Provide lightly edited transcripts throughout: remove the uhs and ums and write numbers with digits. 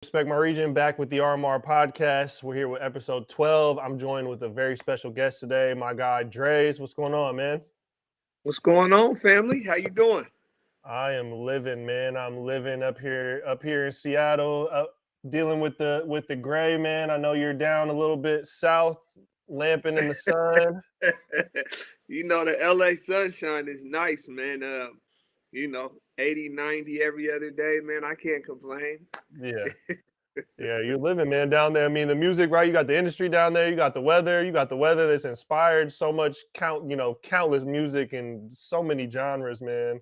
Respect My Region back with the RMR Podcast. We're here with episode 12. I'm joined with a very special guest today, my guy Draze. What's going on, man? What's going on, family? How you doing? I am living, man. I'm living up here in Seattle, dealing with the gray, man. I know you're down a little bit south, lamping in the sun. The LA sunshine is nice, man. 80, 90 every other day, man. I can't complain. Yeah. Yeah, you're living, man, down there. I mean, the music, right? You got the industry down there. You got the weather. You got the weather that's inspired so much, countless music and so many genres, man.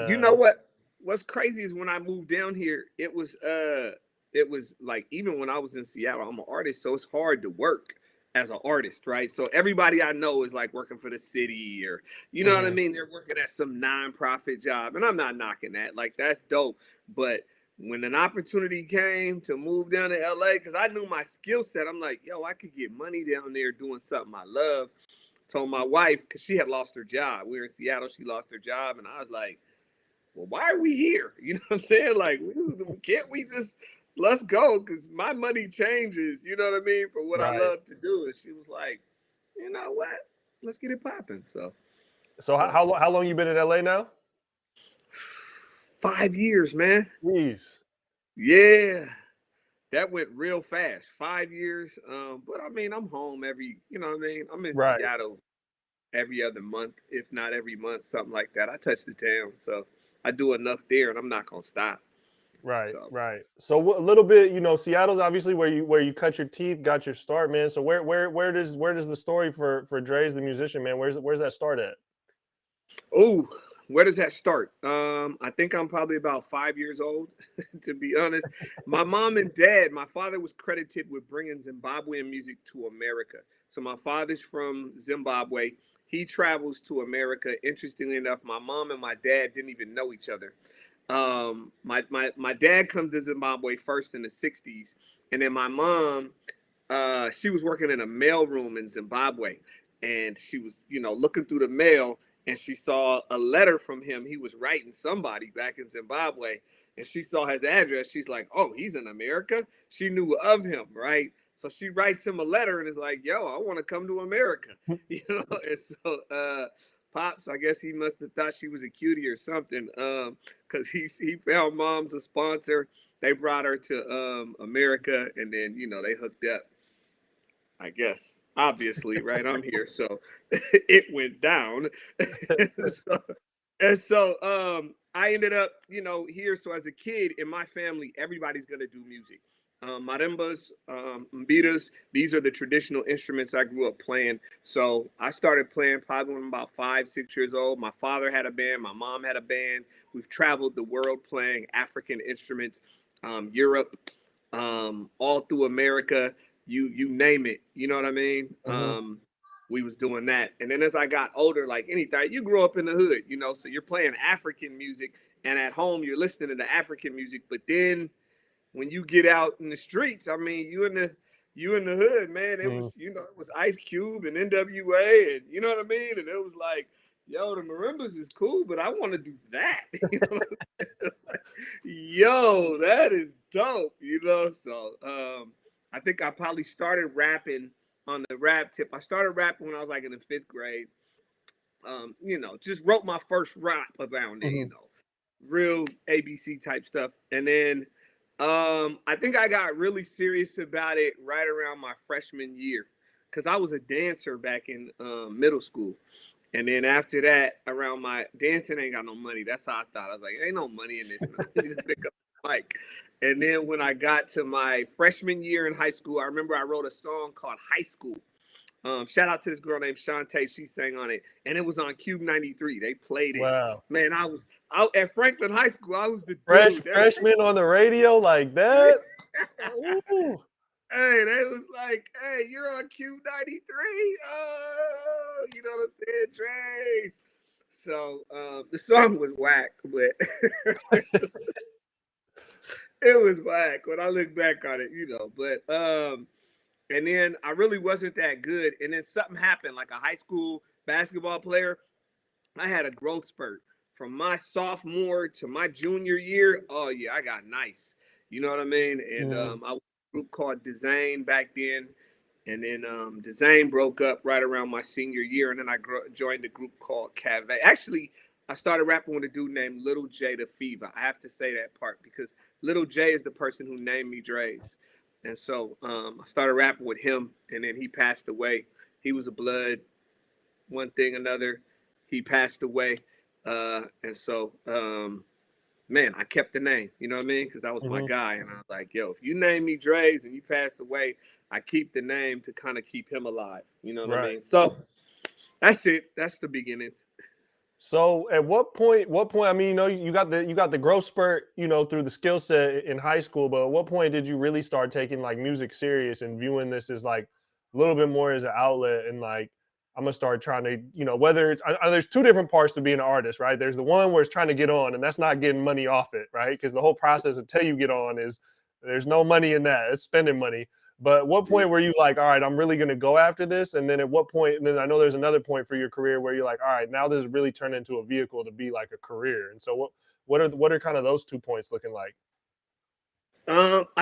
You know Um, what? What's crazy is when I moved down here, it was like even when I was in Seattle, I'm an artist, so it's hard to work as an artist, right? So everybody I know is like working for the city or you know what I mhm. mean? They're working at some nonprofit job. And I'm not knocking that. Like that's dope. But when an opportunity came to move down to LA, because I knew my skill set, I'm like, yo, I could get money down there doing something I love. Told my wife, because she had lost her job. We were in Seattle, she lost her job, and I was like, well, why are we here? You know what I'm saying? Like, can't we just let's go? Because my money changes, you know what I mean, for what I Right. love to do. And she was like, you know what? Let's get it popping. So, So yeah. how long you been in LA now? 5 years, man. Jeez. Yeah, that went real fast. 5 years. But I mean, I'm home you know what I mean? I'm in Right. Seattle every other month, if not every month, something like that. I touch the town. So I do enough there and I'm not going to stop. Right. So, Right. So a little bit, Seattle's obviously where you cut your teeth, got your start, man. So where does the story for Dre's the musician, man? Where's that start at? oh, where does that start? I think I'm probably about 5 years old, to be honest. My mom and dad, my father was credited with bringing Zimbabwean music to America. So my father's from Zimbabwe. He travels to America. Interestingly enough, my mom and my dad didn't even know each other. My dad comes to Zimbabwe first in the 60s. And then my mom, she was working in a mailroom in Zimbabwe. And she was, looking through the mail and she saw a letter from him. He was writing somebody back in Zimbabwe, and she saw his address. She's like, "Oh, he's in America." She knew of him, right? So she writes him a letter and is like, "Yo, I want to come to America," And so, pops, I guess he must have thought she was a cutie or something, because he found mom's a sponsor. They brought her to America, and then they hooked up. I guess. Obviously, right? I'm here, so it went down. so, I ended up, here. So as a kid in my family, everybody's gonna do music. Marimbas, mbiras, these are the traditional instruments I grew up playing. So I started playing probably when I'm about 5, 6 years old. My father had a band, my mom had a band. We've traveled the world playing African instruments, Europe, all through America, you name it. You know what I mean? Mhm. We was doing that. And then as I got older, like anything, you grow up in the hood, so you're playing African music and at home you're listening to African music. But then when you get out in the streets, I mean, you in the hood, man. It Mhm. was, it was Ice Cube and NWA, and you know what I mean? And it was like, yo, the marimbas is cool, but I want to do that. Yo, that is dope. So I think I probably started rapping on the rap tip. I started rapping when I was like in the 5th grade. Just wrote my first rap around it, Mhm. real ABC type stuff. And then I think I got really serious about it right around my freshman year because I was a dancer back in middle school. And then after that, around my dancing ain't got no money. That's how I thought. I was like, ain't no money in this. Let me just pick up the mic. And then when I got to my freshman year in high school, I remember I wrote a song called High School. Shout out to this girl named Shantae. She sang on it, and it was on Cube 93. They played it. Wow. Man, I was out at Franklin High School. I was the Fresh dude. They was, freshman on the radio like that. Ooh. hey, they was like, "Hey, you're on Cube 93. Oh, you know what I'm saying, Draze." So the song was whack, but it was whack when I look back on it, But and then I really wasn't that good. And then something happened, like a high school basketball player. I had a growth spurt from my sophomore to my junior year. Oh yeah, I got nice. You know what I mean? And Mm-hmm. I was in a group called Design back then. And then Design broke up right around my senior year. And then I joined a group called Cave. Actually, I started rapping with a dude named Little J the Fever. I have to say that part because Little J is the person who named me Draze. And so I started rapping with him. And then he passed away. He was a blood, one thing, another. He passed away. And so man, I kept the name, you know what I mean? Because that was my Mm-hmm. guy. And I was like, yo, if you name me Draze and you pass away, I keep the name to kind of keep him alive. You know what I Right. mean? So that's it. That's the beginnings. So at what point, I mean, you got the growth spurt, through the skill set in high school, but at what point did you really start taking like music serious and viewing this as like a little bit more as an outlet and like I'm gonna start trying to, whether it's there's two different parts to being an artist, right? There's the one where it's trying to get on and that's not getting money off it, right? Because the whole process until you get on is there's no money in that. It's spending money. But at what Yeah. point were you like, all right, I'm really going to go after this? And then at what point, and then I know there's another point for your career where you're like, all right, now this has really turned into a vehicle to be like a career. And so what are kind of those 2 points looking like?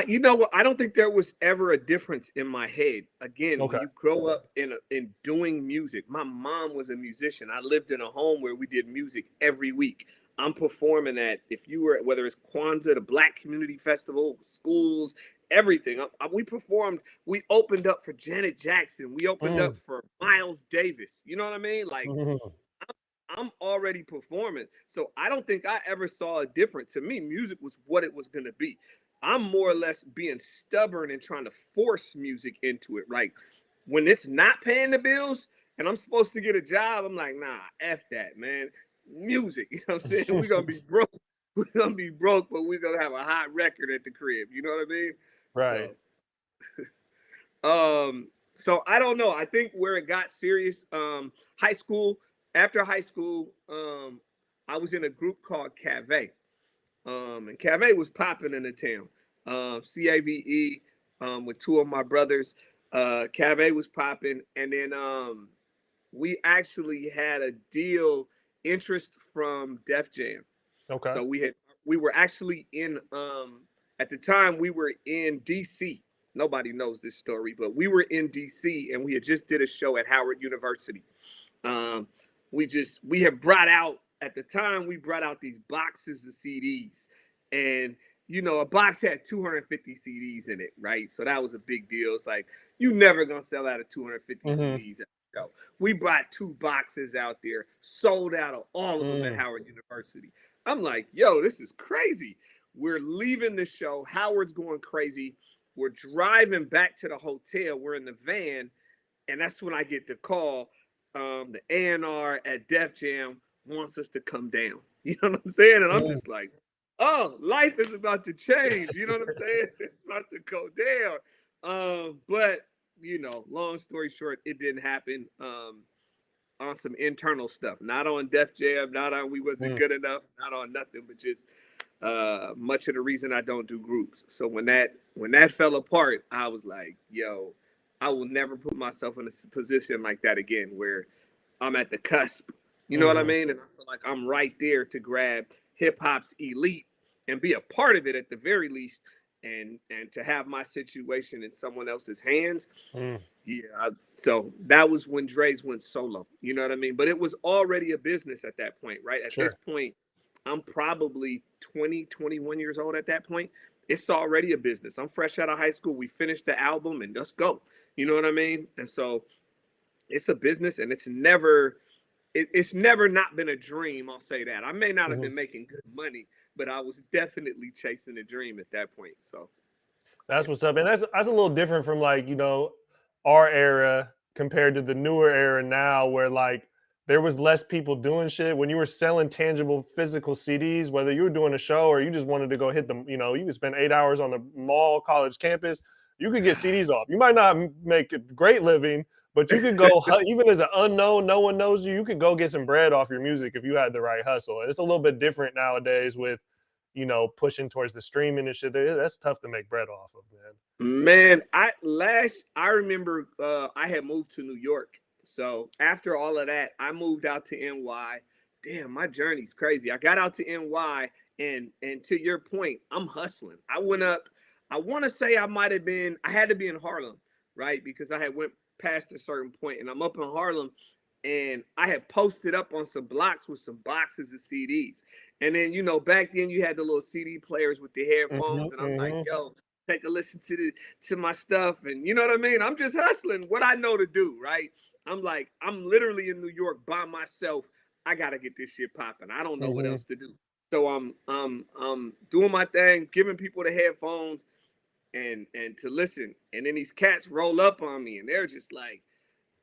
You know what? I don't think there was ever a difference in my head. Again, when Okay. you grow up in doing music, my mom was a musician. I lived in a home where we did music every week. I'm performing at if you were whether it's Kwanzaa, the Black Community Festival, schools, everything. We performed. We opened up for Janet Jackson. We opened up Mm, for Miles Davis. You know what I mean? Like mhm, I'm already performing. So I don't think I ever saw a difference. To me, music was what it was going to be. I'm more or less being stubborn and trying to force music into it. Like when it's not paying the bills and I'm supposed to get a job, I'm like, nah, F that, man. Music, you know what I'm saying? We're going to be broke. We're going to be broke, but we're going to have a hot record at the crib. You know what I mean? right. So so I don't know. I think where it got serious, high school, after high school, I was in a group called Cave. And Cave was popping in the town. CAVE, with two of my brothers. Cave was popping. And then we actually had a deal interest from Def Jam. Okay. So we were actually in at the time we were in DC. Nobody knows this story, but we were in DC and we had just did a show at Howard University. Um, we had brought out at the time we brought out these boxes of CDs, and a box had 250 CDs in it, right? So that was a big deal. It's like you never gonna sell out of 250 Hmm. CDs at the show. We brought two boxes out there, sold out of all of them at Mm, Howard University. I'm like, yo, this is crazy. We're leaving the show. Howard's going crazy. We're driving back to the hotel. We're in the van, and that's when I get the call. The A&R at Def Jam wants us to come down. You know what I'm saying? And I'm mm, just like, oh, life is about to change. You know what I'm saying? It's about to go down. But long story short, it didn't happen. On some internal stuff, not on Def Jam, not on we wasn't mm. good enough, not on nothing, but just much of the reason I don't do groups. So when that fell apart, I was like, yo, I will never put myself in a position like that again where I'm at the cusp. You know what I Mhm. mean? And I feel like I'm right there to grab hip hop's elite and be a part of it at the very least, and to have my situation in someone else's hands. Mm. Yeah, so that was when Draze went solo. You know what I mean? But it was already a business at that point, right? At this Sure. point, I'm probably 20, 21 years old at that point. It's already a business. I'm fresh out of high school. We finished the album and let's go. You know what I mean? And so it's a business, and it's never not been a dream. I'll say that. I may not have Mhm. been making good money, but I was definitely chasing a dream at that point. So That's yeah. what's up, and that's a little different from like our era compared to the newer era now, where like there was less people doing shit when you were selling tangible physical CDs. Whether you were doing a show or you just wanted to go hit them, you could spend 8 hours on the mall college campus. You could get CDs off. You might not make a great living, but you could go even as an unknown, no one knows you. You could go get some bread off your music if you had the right hustle. And it's a little bit different nowadays with pushing towards the streaming and shit. That's tough to make bread off of, man. Man, I remember I had moved to New York. So after all of that, I moved out to NY. Damn, my journey's crazy. I got out to NY And to your point, I'm hustling. I went up. I want to say I had to be in Harlem, right? Because I had went past a certain point, and I'm up in Harlem, and I had posted up on some blocks with some boxes of CDs. And then, back then you had the little CD players with the headphones, and I'm like, Mm-hmm. yo, take a listen to my stuff, and you know what I mean? I'm just hustling what I know to do, right? I'm like, I'm literally in New York by myself. I gotta get this shit popping. I don't know what Mm-hmm. else to do. So I'm doing my thing, giving people the headphones and to listen. And then these cats roll up on me and they're just like,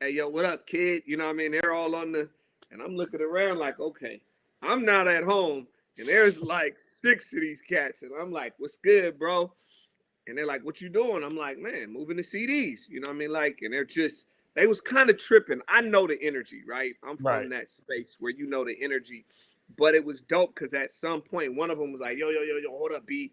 hey, yo, what up, kid? You know what I mean? They're all on and I'm looking around like, okay, I'm not at home. And there's like 6 of these cats. And I'm like, what's good, bro? And they're like, what you doing? I'm like, man, moving the CDs. You know what I mean? Like, and they was kind of tripping. I know the energy, right? I'm Right. from that space where you know the energy. But it was dope because at some point, one of them was like, yo, yo, yo, yo, hold up, B.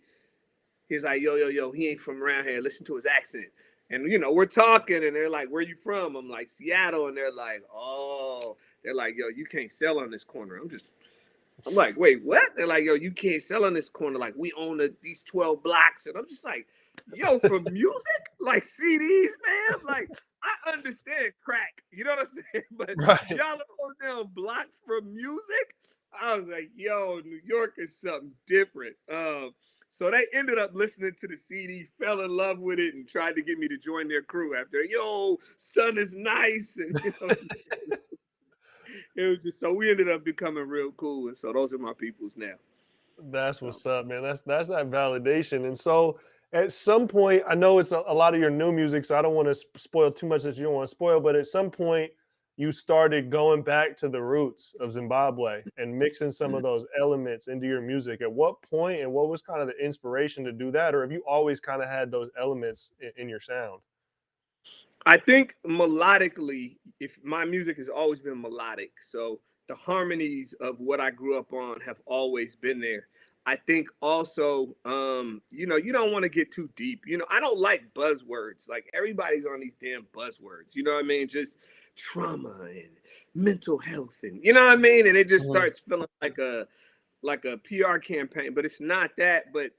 He's like, yo, yo, yo, he ain't from around here. Listen to his accent. And, we're talking and they're like, where you from? I'm like, Seattle. And they're like, oh, they're like, yo, you can't sell on this corner. I'm like, wait, what? They're like, yo, you can't sell on this corner. Like, we own these 12 blocks. And I'm just like, yo, for music? Like CDs, man? Like, I understand crack. You know what I'm saying? But Right. y'all are on down blocks for music? I was like, yo, New York is something different. So they ended up listening to the CD, fell in love with it, and tried to get me to join their crew after, yo, son is nice. And, it was just so we ended up becoming real cool, and so those are my peoples now. That's So what's up, man. That's that validation. And so at some point, I know it's a lot of your new music, so I don't want to spoil too much that you don't want to spoil, but at some point you started going back to the roots of Zimbabwe and mixing some of those elements into your music. At what point and what was kind of the inspiration to do that? Or have you always kind of had those elements in your sound? I think melodically, if my music has always been melodic, so the harmonies of what I grew up on have always been there. I think also, you don't want to get too deep. I don't like buzzwords. Like everybody's on these damn buzzwords. You know what I mean? Just trauma and mental health, and you know what I mean. And it just Mhm. starts feeling like a PR campaign, but it's not that. But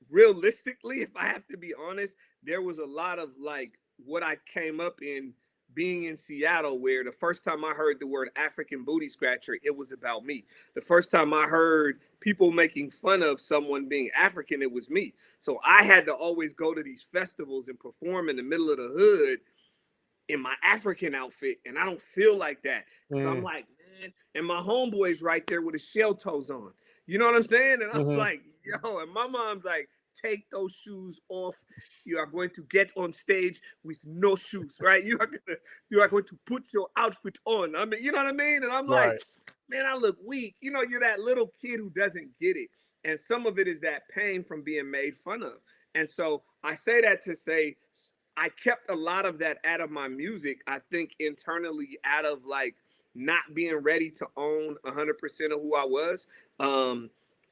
realistically, if I have to be honest, there was a lot of like what I came up in being in Seattle, where the first time I heard the word African booty scratcher, it was about me. The first time I heard people making fun of someone being African, it was me. So I had to always go to these festivals and perform in the middle of the hood in my African outfit, and I don't feel like that because I'm Mm. like, man, and my homeboy's right there with his shell toes on. You know what I'm saying? And I'm Mhm. like, yo, and my mom's like, take those shoes off. You are going to get on stage with no shoes, right? You are going to put your outfit on. I mean, you know what I mean? And I'm like, Right. man, I look weak. You're that little kid who doesn't get it. And some of it is that pain from being made fun of. And so I say that to say I kept a lot of that out of my music. I think internally, out of like not being ready to own 100% of who I was.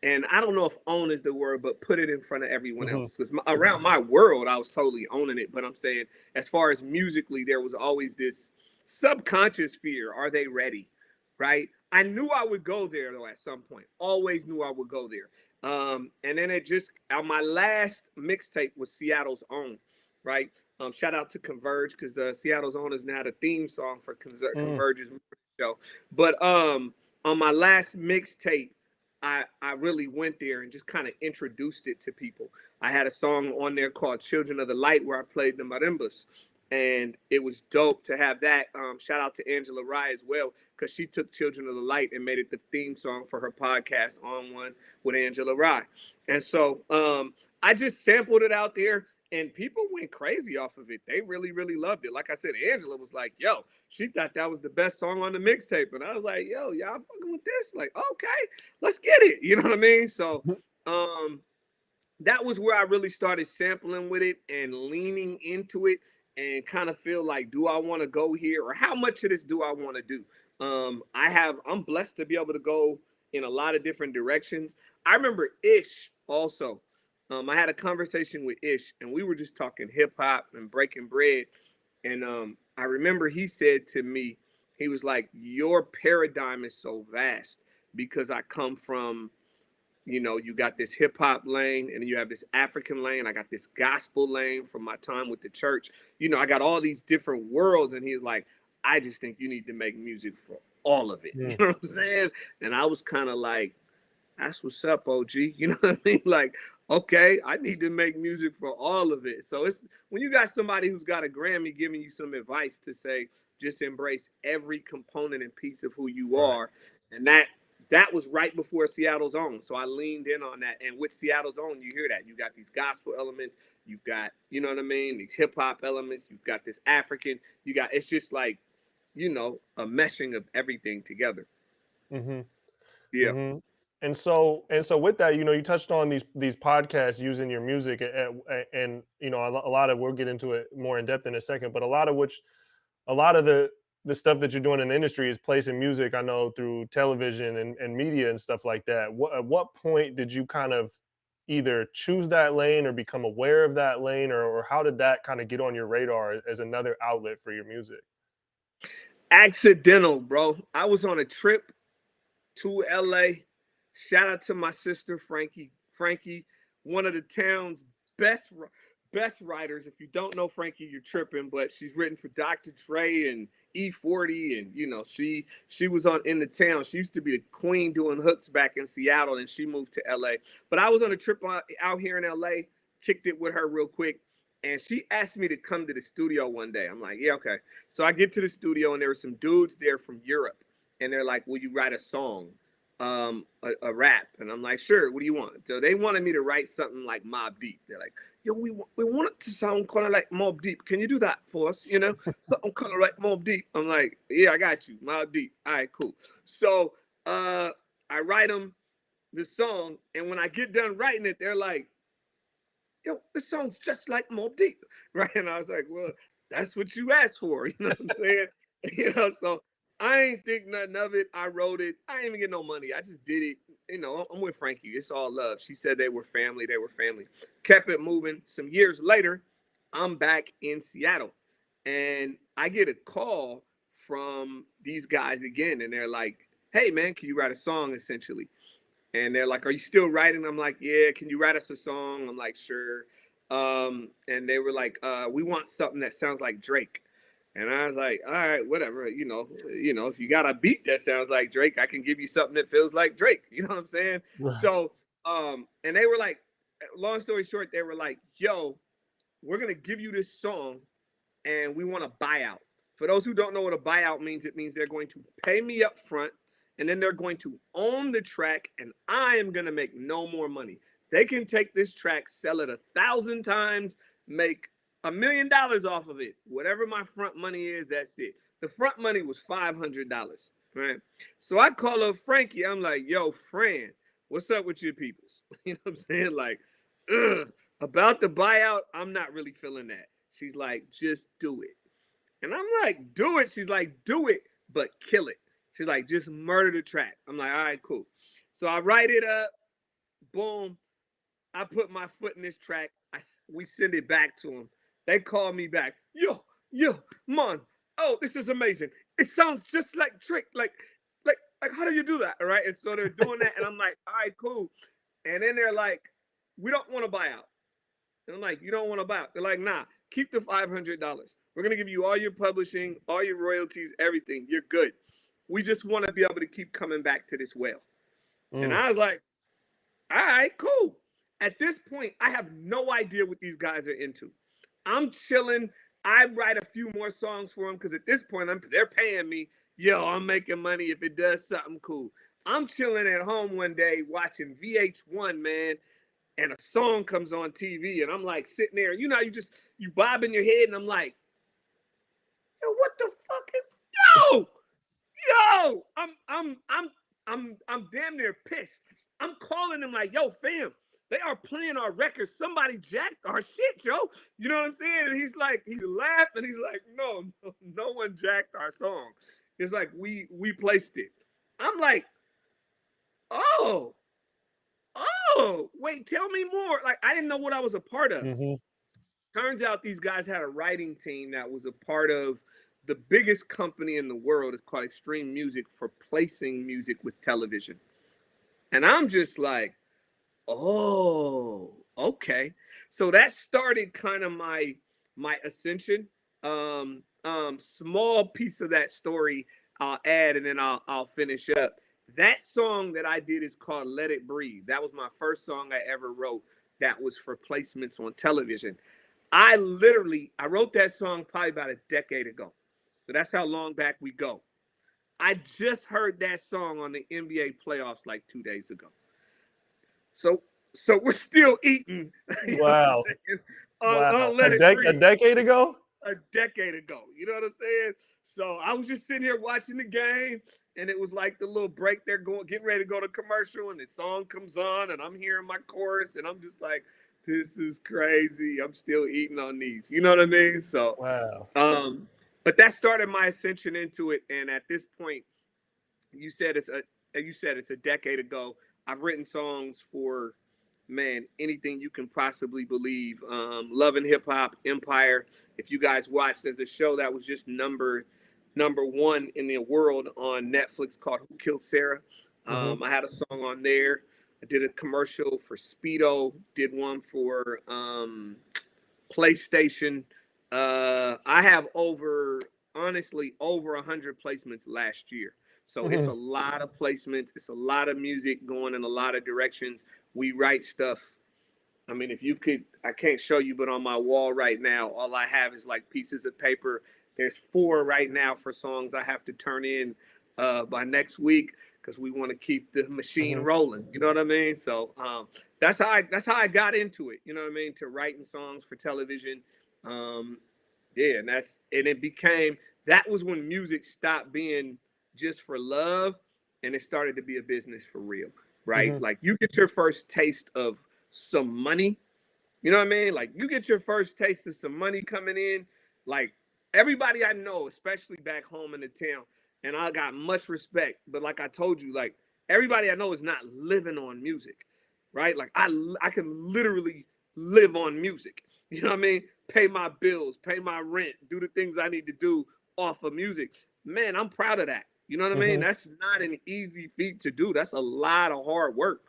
And I don't know if own is the word, but put it in front of everyone Mhm. else. Because around my world, I was totally owning it. But I'm saying, as far as musically, there was always this subconscious fear. Are they ready? Right? I knew I would go there though at some point. Always knew I would go there. And then on my last mixtape was Seattle's Own, right? Shout out to Converge because Seattle's Own is now the theme song for Mm. Converge's show. But on my last mixtape, I really went there and just kind of introduced it to people. I had a song on there called Children of the Light where I played the marimbas. And it was dope to have that. Shout out to Angela Rye as well, because she took Children of the Light and made it the theme song for her podcast, On One with Angela Rye. And so I just sampled it out there and people went crazy off of it. They really, really loved it. Like I said, Angela was like, yo, she thought that was the best song on the mixtape. And I was like, yo, y'all fucking with this? Like, okay, let's get it. You know what I mean? So um that was where I really started sampling with it and leaning into it and kind of feel like, do I want to go here or how much of this do I want to do? I'm blessed to be able to go in a lot of different directions. I remember Ish also. I had a conversation with Ish and we were just talking hip hop and breaking bread. And I remember he said to me, he was like, your paradigm is so vast because I come from You know, you got this hip hop lane, and then you have this African lane. I got this gospel lane from my time with the church. You know, I got all these different worlds. And he's like, I just think you need to make music for all of it. You know what I'm saying? And I was kind of like, that's what's up, OG. You know what I mean? Like, okay, I need to make music for all of it. So it's when you got somebody who's got a Grammy giving you some advice to say, just embrace every component and piece of who you are. And that was right before Seattle's Own. So I leaned in on that. And with Seattle's Own, you hear that. You got these gospel elements. You've got, you know what I mean? These hip hop elements. You've got this African. You got, it's just like, you know, a meshing of everything together. Mm-hmm. Yeah. Mm-hmm. And so with that, you know, you touched on these podcasts using your music, and you know, a lot of, we'll get into it more in depth in a second, but a lot of the stuff that you're doing in the industry is placing music, I know, through television and media and stuff like that. At what point did you kind of either choose that lane or become aware of that lane, or how did that kind of get on your radar as another outlet for your music? Accidental, bro. I was on a trip to LA. Shout out to my sister Frankie. Frankie, one of the town's best writers. If you don't know Frankie, you're tripping. But she's written for Dr. Dre and E40, and you know she was on In the Town. She used to be the queen doing hooks back in Seattle, and she moved to LA. But I was on a trip out here in LA, kicked it with her real quick. And she asked me to come to the studio one day. I'm like, yeah, okay. So I get to the studio, and there were some dudes there from Europe. And they're like, will you write a song, a rap? And I'm like, sure, what do you want? So they wanted me to write something like Mobb Deep. They're like, yo, we want it to sound kind of like Mobb Deep. Can you do that for us? You know, something kind of like Mobb Deep. I'm like, yeah, I got you, Mobb Deep. All right, cool. So I write them the song. And when I get done writing it, they're like, yo, this sounds just like Mobb Deep, right? And I was like, well, that's what you asked for, you know what I'm saying? You know, so I ain't think nothing of it. I wrote it. I didn't even get no money. I just did it. You know, I'm with Frankie. It's all love. She said they were family. They were family. Kept it moving. Some years later, I'm back in Seattle, and I get a call from these guys again, and they're like, hey, man, can you write a song, essentially? And they're like, are you still writing? I'm like, yeah, can you write us a song? I'm like, sure. And they were like, we want something that sounds like Drake. And I was like, all right, whatever. You know, if you got a beat that sounds like Drake, I can give you something that feels like Drake. You know what I'm saying? Right. So, and they were like, long story short, they were like, yo, we're going to give you this song and we want a buyout. For those who don't know what a buyout means, it means they're going to pay me up front, and then they're going to own the track, and I am going to make no more money. They can take this track, sell it 1,000 times, make $1 million off of it. Whatever my front money is, that's it. The front money was $500, right? So I call up Frankie. I'm like, yo, Fran, what's up with your peoples? You know what I'm saying? Like, about the buyout, I'm not really feeling that. She's like, just do it. And I'm like, do it. She's like, do it, but kill it. She's like, just murder the track. I'm like, all right, cool. So I write it up. Boom. I put my foot in this track. We send it back to them. They call me back. Yo, man. Oh, this is amazing. It sounds just like Drake. Like, how do you do that? All right. And so they're doing that. And I'm like, all right, cool. And then they're like, we don't want to buy out. And I'm like, you don't want to buy out? They're like, nah, keep the $500. We're going to give you all your publishing, all your royalties, everything. You're good. We just want to be able to keep coming back to this well. And I was like, all right, cool. At this point, I have no idea what these guys are into. I'm chilling. I write a few more songs for them because at this point, they're paying me. Yo, I'm making money if it does something cool. I'm chilling at home one day watching VH1, man, and a song comes on TV, and I'm like sitting there. You know, you bob in your head, and I'm like, yo, what the fuck is yo? I'm damn near pissed. I'm calling them like, yo, fam, they are playing our record. Somebody jacked our shit, yo. You know what I'm saying? And he's laughing. He's like, no one jacked our song. It's like we placed it. I'm like, oh, wait, tell me more. Like, I didn't know what I was a part of. Mm-hmm. Turns out these guys had a writing team that was a part of the biggest company in the world. It's called Extreme Music, for placing music with television. And I'm just like, Oh, okay. So that started kind of my ascension. Small piece of that story I'll add, and then I'll finish up. That song that I did is called "Let It Breathe." That was my first song I ever wrote. That was for placements on television. I wrote that song probably about a decade ago. So that's how long back we go. I just heard that song on the NBA playoffs like 2 days ago. So so we're still eating, you know what I'm Wow. saying? Wow. On Let It A Breathe decade ago? a decade ago. You know what I'm saying? So I was just sitting here watching the game, and it was like the little break they're getting ready to go to commercial, and the song comes on, and I'm hearing my chorus, and I'm just like, this is crazy. I'm still eating on these. You know what I mean? So Wow. but that started my ascension into it. And at this point, you said it's a decade ago. I've written songs for, man, anything you can possibly believe. Love and Hip Hop, Empire. If you guys watched, there's a show that was just number one in the world on Netflix called Who Killed Sarah. Hmm. I had a song on there. I did a commercial for Speedo. Did one for PlayStation. I have honestly over 100 placements last year. So it's Hmm. a lot of placements. It's a lot of music going in a lot of directions. We write stuff. I mean, if you could, I can't show you, but on my wall right now, all I have is like pieces of paper. There's 4 right now for songs I have to turn in by next week because we want to keep the machine Hmm. rolling. You know what I mean? So that's how I got into it. You know what I mean? To writing songs for television. Um, yeah, and it became that was when music stopped being just for love and it started to be a business for real, right? Hmm. Like you get your first taste of some money. You know what I mean? Like you get your first taste of some money coming in. Like everybody I know, especially back home in the town, and I got much respect. But like I told you, like everybody I know is not living on music, right? Like I can literally live on music. You know what I mean? Pay my bills, pay my rent, do the things I need to do off of music. Man, I'm proud of that. You know what I mean? Hmm. That's not an easy feat to do. That's a lot of hard work.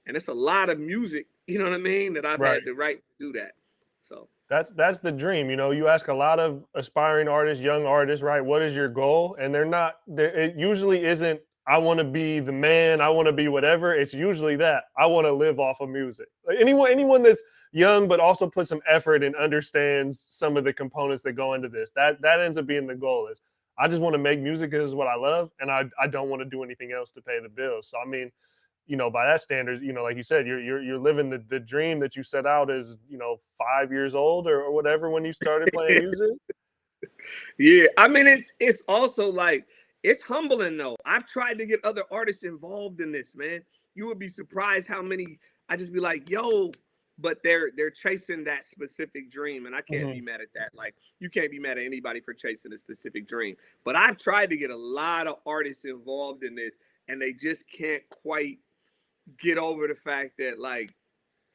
And it's a lot of music, you know what I mean, that I've Right. had the right to do that. So That's the dream. You ask a lot of aspiring artists, young artists, right? What is your goal? And they're not. It usually isn't. I want to be the man. I want to be whatever. It's usually that I want to live off of music. Like anyone that's young but also put some effort and understands some of the components that go into this. That ends up being the goal. Is I just want to make music because it's what I love, and I don't want to do anything else to pay the bills. So I mean, by that standard, like you said, you're living the dream that you set out as, 5 years old or whatever when you started playing music. yeah, I mean it's also like it's humbling though. I've tried to get other artists involved in this, man. You would be surprised how many I just be like, yo, but they're chasing that specific dream, and I can't Hmm. be mad at that. Like you can't be mad at anybody for chasing a specific dream. But I've tried to get a lot of artists involved in this, and they just can't quite get over the fact that like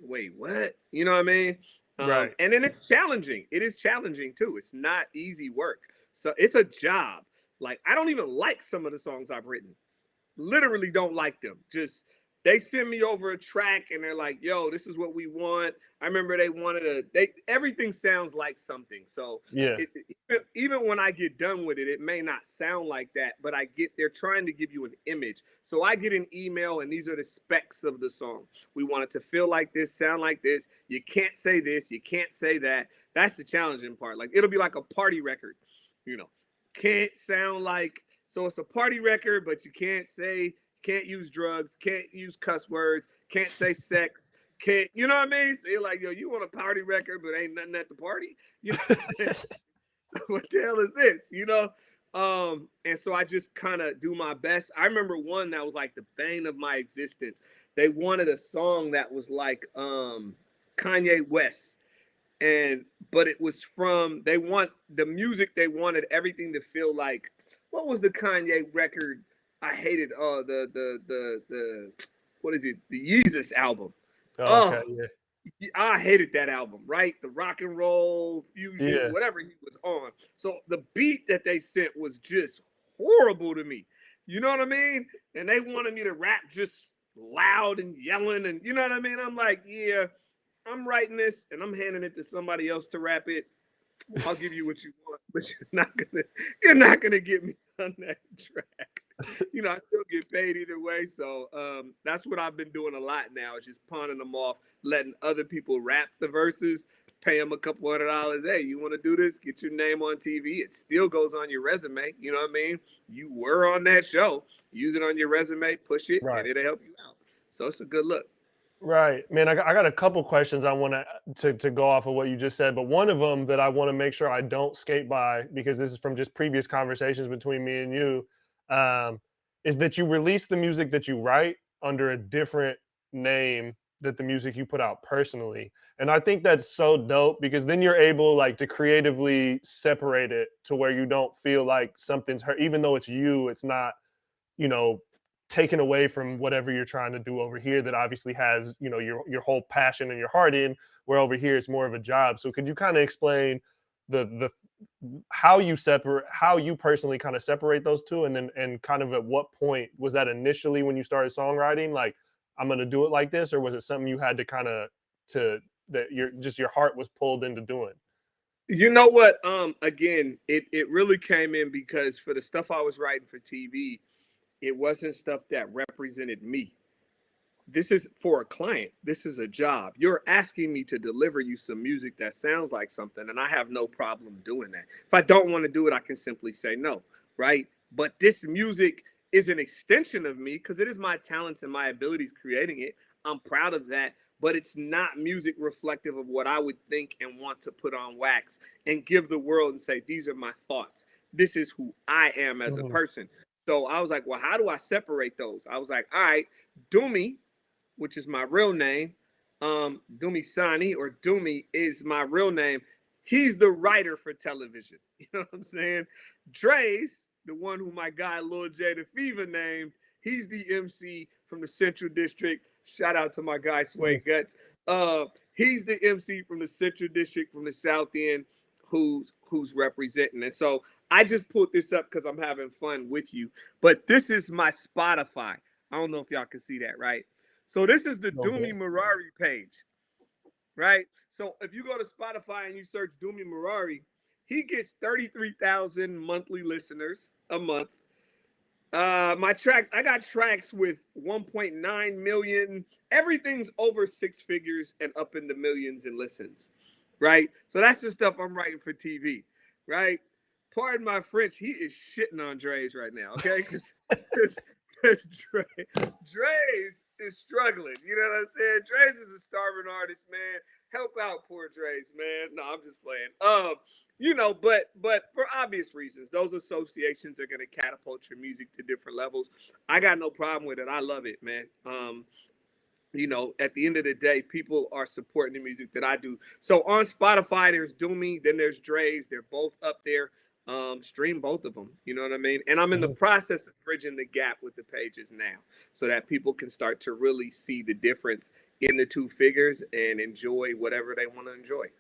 wait, what? You know what I mean? Right. And then it's challenging. It is challenging too. It's not easy work. So it's a job. Like I don't even like some of the songs I've written, literally don't like them. Just they send me over a track and they're like, "Yo, this is what we want." I remember they wanted everything sounds like something. So Yeah. even when I get done with it, it may not sound like that, but they're trying to give you an image. So I get an email and these are the specs of the song. We want it to feel like this, sound like this. You can't say this, you can't say that. That's the challenging part. Like it'll be like a party record, you know. Can't sound like so it's a party record, but you can't use drugs, can't use cuss words, can't say sex, can't, you know what I mean? So you're like, yo, you want a party record, but ain't nothing at the party? You know what I'm saying? What the hell is this? And so I just kind of do my best. I remember one that was like the bane of my existence. They wanted a song that was like Kanye West and but it was from they want the music they wanted everything to feel like what was the Kanye record I hated the what is it the Yeezus album. Oh, okay. Oh, Yeah. I hated that album, right? The rock and roll fusion, Yeah. whatever he was on. So the beat that they sent was just horrible to me. You know what I mean? And they wanted me to rap just loud and yelling, and you know what I mean. I'm like, yeah, I'm writing this and I'm handing it to somebody else to rap it. I'll give you what you want, but you're not gonna get me on that track. You know, I still get paid either way. So that's what I've been doing a lot now, is just pawning them off, letting other people rap the verses, pay them a couple $100. Hey, you want to do this? Get your name on TV. It still goes on your resume. You know what I mean? You were on that show. Use it on your resume, push it, and Right. it'll help you out. So it's a good look. Right, man. I got a couple questions I want to go off of what you just said, but one of them that I want to make sure I don't skate by, because this is from just previous conversations between me and you, um, is that you release the music that you write under a different name that the music you put out personally, and I think that's so dope, because then you're able like to creatively separate it to where you don't feel like something's hurt, even though it's you. It's not, you know, taken away from whatever you're trying to do over here that obviously has, you know, your whole passion and your heart in, where over here it's more of a job. So could you kind of explain the how you personally kind of separate those two, and then and kind of at what point was that initially when you started songwriting, like I'm going to do it like this, or was it something you had to kind of to that your heart was pulled into doing? You know what? Again, it really came in because for the stuff I was writing for TV, it wasn't stuff that represented me. This is for a client. This is a job. You're asking me to deliver you some music that sounds like something, and I have no problem doing that. If I don't want to do it, I can simply say no, right? But this music is an extension of me because it is my talents and my abilities creating it. I'm proud of that, but it's not music reflective of what I would think and want to put on wax and give the world and say, these are my thoughts. This is who I am as a Mhm. person. So I was like, well, how do I separate those? I was like, all right, Doomy, which is my real name. Dumi Sani, or Dumi is my real name. He's the writer for television. You know what I'm saying? Draze, the one who my guy Lil J the Fever named, he's the MC from the Central District. Shout out to my guy Sway Mhm. Guts. He's the MC from the Central District from the South End who's representing. And so I just pulled this up because I'm having fun with you. But this is my Spotify. I don't know if y'all can see that, right? So this is the A little bit. Doomy Marari page, right? So if you go to Spotify and you search Doomy Marari, he gets 33,000 monthly listeners a month. My tracks, I got tracks with 1.9 million. Everything's over six figures and up in the millions in listens, right? So that's the stuff I'm writing for TV, right? Pardon my French, he is shitting on Dre's right now, okay? Because Dre's is struggling. You know what I'm saying? Dre's is a starving artist, man. Help out poor Dre's, man. No, I'm just playing. You know, but for obvious reasons, those associations are gonna catapult your music to different levels. I got no problem with it. I love it, man. You know, at the end of the day, people are supporting the music that I do. So on Spotify, there's Doomy, then there's Dre's. They're both up there. Stream both of them. You know what I mean? And I'm in the Mhm. process of bridging the gap with the pages now, so that people can start to really see the difference in the two figures and enjoy whatever they want to enjoy.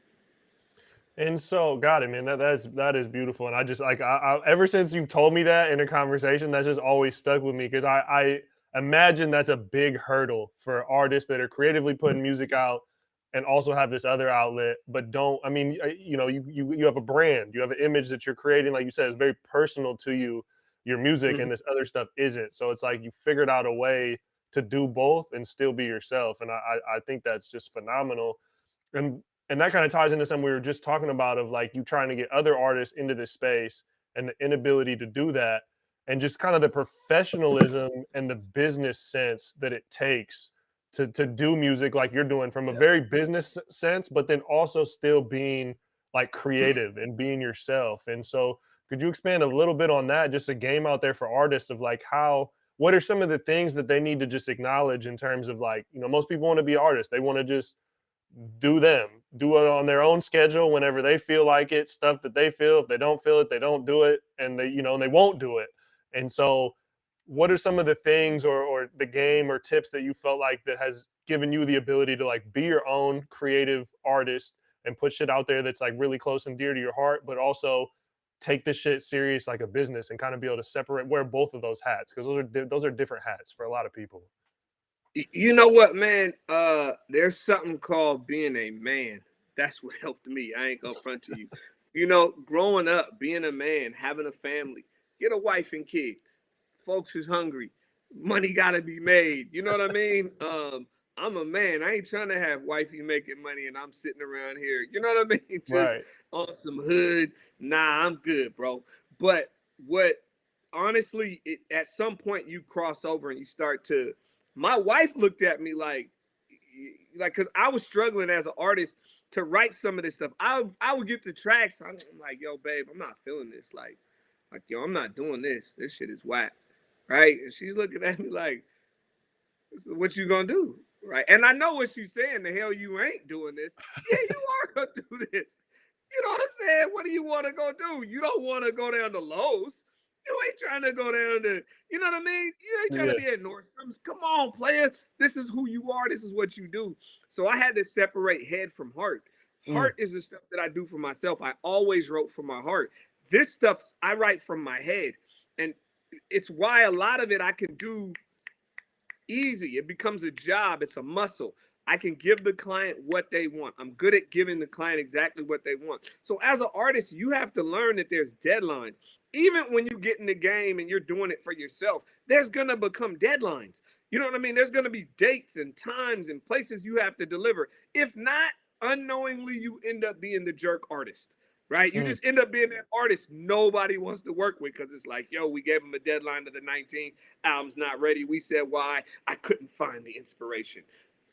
And so, got it, man. That is beautiful, and I just like ever since you've told me that in a conversation, that's just always stuck with me, because I imagine that's a big hurdle for artists that are creatively putting music out and also have this other outlet, but don't. I mean, you know, you have a brand, you have an image that you're creating, like you said, it's very personal to you, your music, Mhm. and this other stuff isn't. So it's like you figured out a way to do both and still be yourself, and I think that's just phenomenal. And that kind of ties into something we were just talking about, of like you trying to get other artists into this space and the inability to do that, and just kind of the professionalism and the business sense that it takes to do music like you're doing, from a very business sense, but then also still being like creative and being yourself. And so could you expand a little bit on that, just a game out there for artists of like how, what are some of the things that they need to just acknowledge in terms of like, you know, most people want to be artists, they want to just do them, do it on their own schedule whenever they feel like it, stuff that they feel. If they don't feel it, they don't do it, and they, you know, and they won't do it. And so what are some of the things, or the game or tips that you felt like that has given you the ability to like be your own creative artist and put shit out there that's like really close and dear to your heart, but also take this shit serious like a business, and kind of be able to separate, wear both of those hats, because those are different hats for a lot of people. You know what, man? There's something called being a man. That's what helped me. I ain't gonna front to you. You know, growing up, being a man, having a family, get a wife and kid. Folks is hungry. Money gotta be made. You know what I mean? I'm a man. I ain't trying to have wifey making money and I'm sitting around here. You know what I mean? Just Right. on some hood. Nah, I'm good, bro. But what honestly, at some point you cross over and you start to. My wife looked at me like, because I was struggling as an artist to write some of this stuff. I would get the tracks. I'm like, yo, babe, I'm not feeling this. Like, yo, I'm not doing this. This shit is whack, right? And she's looking at me like, what you gonna do, right? And I know what she's saying. The hell, you ain't doing this. Yeah, you are gonna do this. You know what I'm saying? What do you want to go do? You don't want to go down to Lowe's. You ain't trying to go down to, you know what I mean? You ain't trying to Yeah. be at Nordstrom's. Come on, player. This is who you are. This is what you do. So I had to separate head from heart. Mm. Heart is the stuff that I do for myself. I always wrote from my heart. This stuff I write from my head. And it's why a lot of it I can do easy. It becomes a job. It's a muscle. I can give the client what they want. I'm good at giving the client exactly what they want. So as an artist, you have to learn that there's deadlines. Even when you get in the game and you're doing it for yourself, there's going to become deadlines. You know what I mean? There's going to be dates and times and places you have to deliver. If not, unknowingly, you end up being the jerk artist, right? You Mm. just end up being that artist nobody wants to work with because it's like, yo, we gave them a deadline to the 19th. Album's not ready. We said why. I couldn't find the inspiration.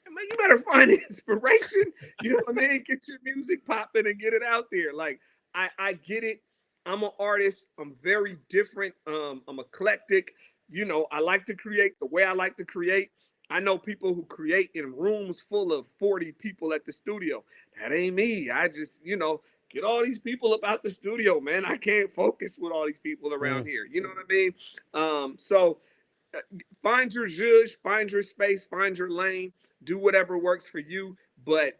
Man, you better find the inspiration. You know what I mean? Get your music popping and get it out there. Like, I get it. I'm an artist. I'm very different. I'm eclectic. You know, I like to create the way I like to create. I know people who create in rooms full of 40 people at the studio. That ain't me. I just, get all these people up out the studio, man. I can't focus with all these people around Mm. here. You know what I mean? So find your zhuzh, find your space, find your lane, do whatever works for you. But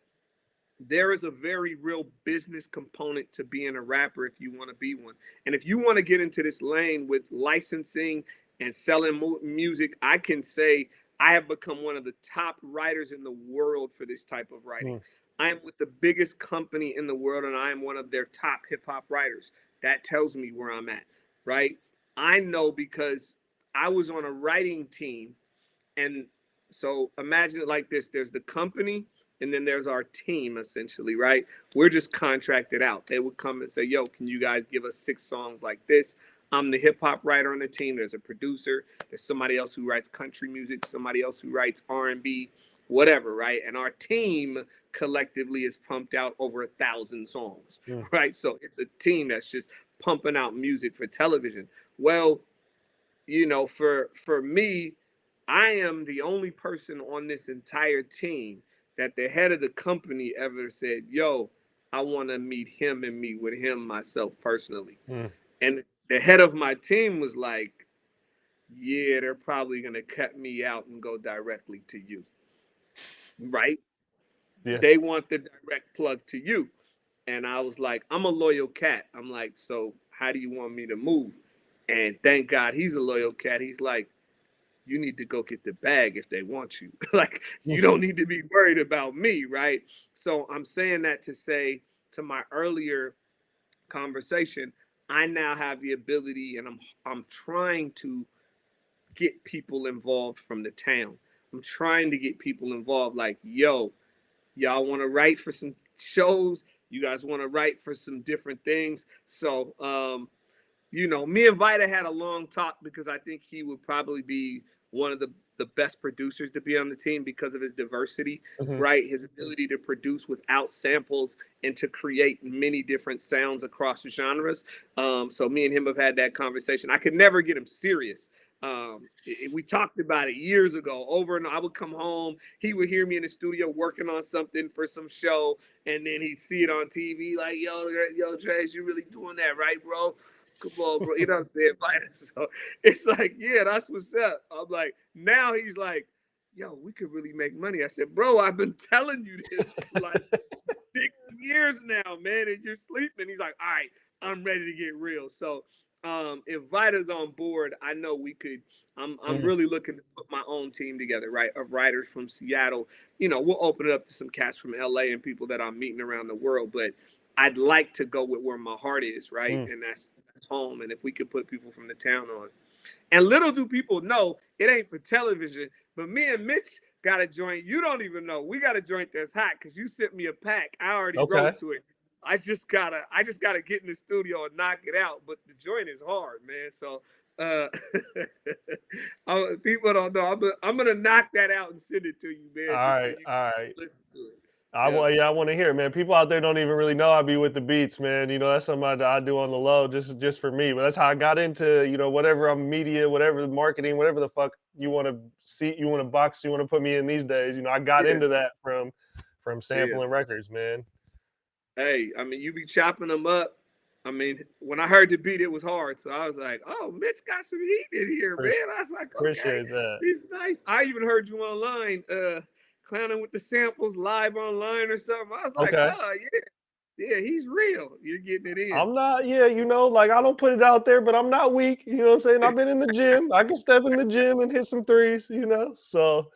there is a very real business component to being a rapper if you want to be one. And if you want to get into this lane with licensing and selling music, I can say I have become one of the top writers in the world for this type of writing. Mm. I am with the biggest company in the world and I am one of their top hip hop writers. That tells me where I'm at, right? I know because I was on a writing team. And so imagine it like this: there's the company, and then there's our team, essentially, right? We're just contracted out. They would come and say, yo, can you guys give us 6 songs like this? I'm the hip hop writer on the team. There's a producer. There's somebody else who writes country music, somebody else who writes R&B, whatever, right? And our team collectively is pumped out over 1,000 songs, Mm. right? So it's a team that's just pumping out music for television. Well, for me, I am the only person on this entire team that the head of the company ever said, yo, I want to meet him and meet with him myself personally. Mm. And the head of my team was like, yeah, they're probably going to cut me out and go directly to you. Right? Yeah. They want the direct plug to you. And I was like, I'm a loyal cat. I'm like, so how do you want me to move? And thank God he's a loyal cat. He's like, you need to go get the bag if they want you. Like, you don't need to be worried about me, right? So I'm saying that to say to my earlier conversation, I now have the ability and I'm trying to get people involved from the town. I'm trying to get people involved like, yo, y'all want to write for some shows? You guys want to write for some different things? So me and Vita had a long talk because I think he would probably be one of the best producers to be on the team because of his diversity, Mhm. right? His ability to produce without samples and to create many different sounds across genres. So me and him have had that conversation. I could never get him serious. We talked about it years ago over and I would come home. He would hear me in the studio working on something for some show. And then he'd see it on TV like, yo, Draze, you really doing that, right, bro? Come on, bro. You know what I'm saying? So it's like, yeah, that's what's up. I'm like, now he's like, yo, we could really make money. I said, bro, I've been telling you this for like 6 years now, man, and you're sleeping. He's like, all right, I'm ready to get real. So if Vida's on board, I know we could. I'm Mm. really looking to put my own team together, right? Of writers from Seattle. We'll open it up to some cats from LA and people that I'm meeting around the world. But I'd like to go with where my heart is, right? Mm. And that's home. And if we could put people from the town on. And little do people know it ain't for television, but me and Mitch got a joint. You don't even know. We got a joint that's hot because you sent me a pack. I already Okay. wrote to it. I just gotta get in the studio and knock it out. But the joint is hard, man. So uh people don't know. I'm gonna knock that out and send it to you, All man, just so right. you All can right. listen to it. Yeah. Yeah, I want to hear it, man. People out there don't even really know I be with the beats, man. That's something I do on the low, just for me. But that's how I got into, whatever I'm media, whatever the marketing, whatever the fuck you want to see, you want to box, you want to put me in these days. I got Yeah. into that from Yeah. sampling records, man. Hey, I mean, you be chopping them up. I mean, when I heard the beat, it was hard. So I was like, oh, Mitch got some heat in here, man. Appreciate I was like, okay, appreciate that. he's nice. I even heard you online, clowning with the samples live online or something. I was like, Okay. oh, yeah. Yeah, he's real. You're getting it in. I'm not, yeah, like I don't put it out there, but I'm not weak. You know what I'm saying? I've been in the gym. I can step in the gym and hit some threes. So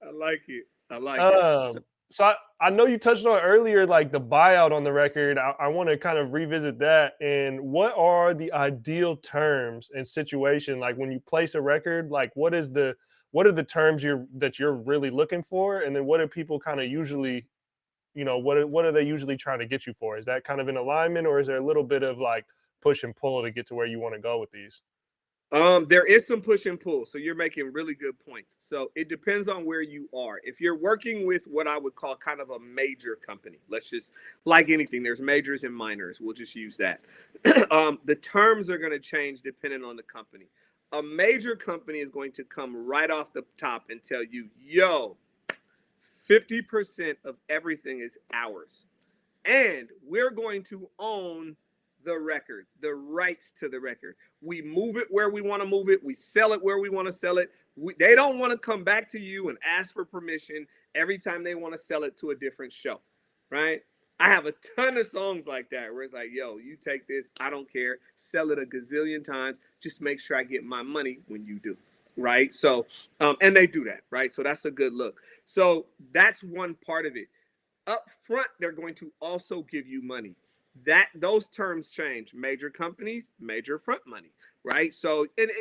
I like it. I like it. So, so I know you touched on earlier, like the buyout on the record. I want to kind of revisit that. And what are the ideal terms and situation? Like when you place a record, like what are the terms that you're really looking for? And then what do people kind of usually, what are they usually trying to get you for? Is that kind of in alignment, or is there a little bit of like push and pull to get to where you want to go with these? There is some push and pull. So you're making really good points. So it depends on where you are. If you're working with what I would call kind of a major company, let's just like anything, there's majors and minors. We'll just use that. The terms are going to change depending on the company. A major company is going to come right off the top and tell you, yo, 50% of everything is ours. And we're going to own the record, the rights to the record. We move it where we want to move it. We sell it where we want to sell it. They don't want to come back to you and ask for permission every time they want to sell it to a different show, right? I have a ton of songs like that where it's like, yo, you take this, I don't care, sell it a gazillion times, just make sure I get my money when you do, right? So, and they do that, right? So that's a good look. So that's one part of it. Up front, they're going to also give you money. That those terms change. Major companies, major front money, right? So, and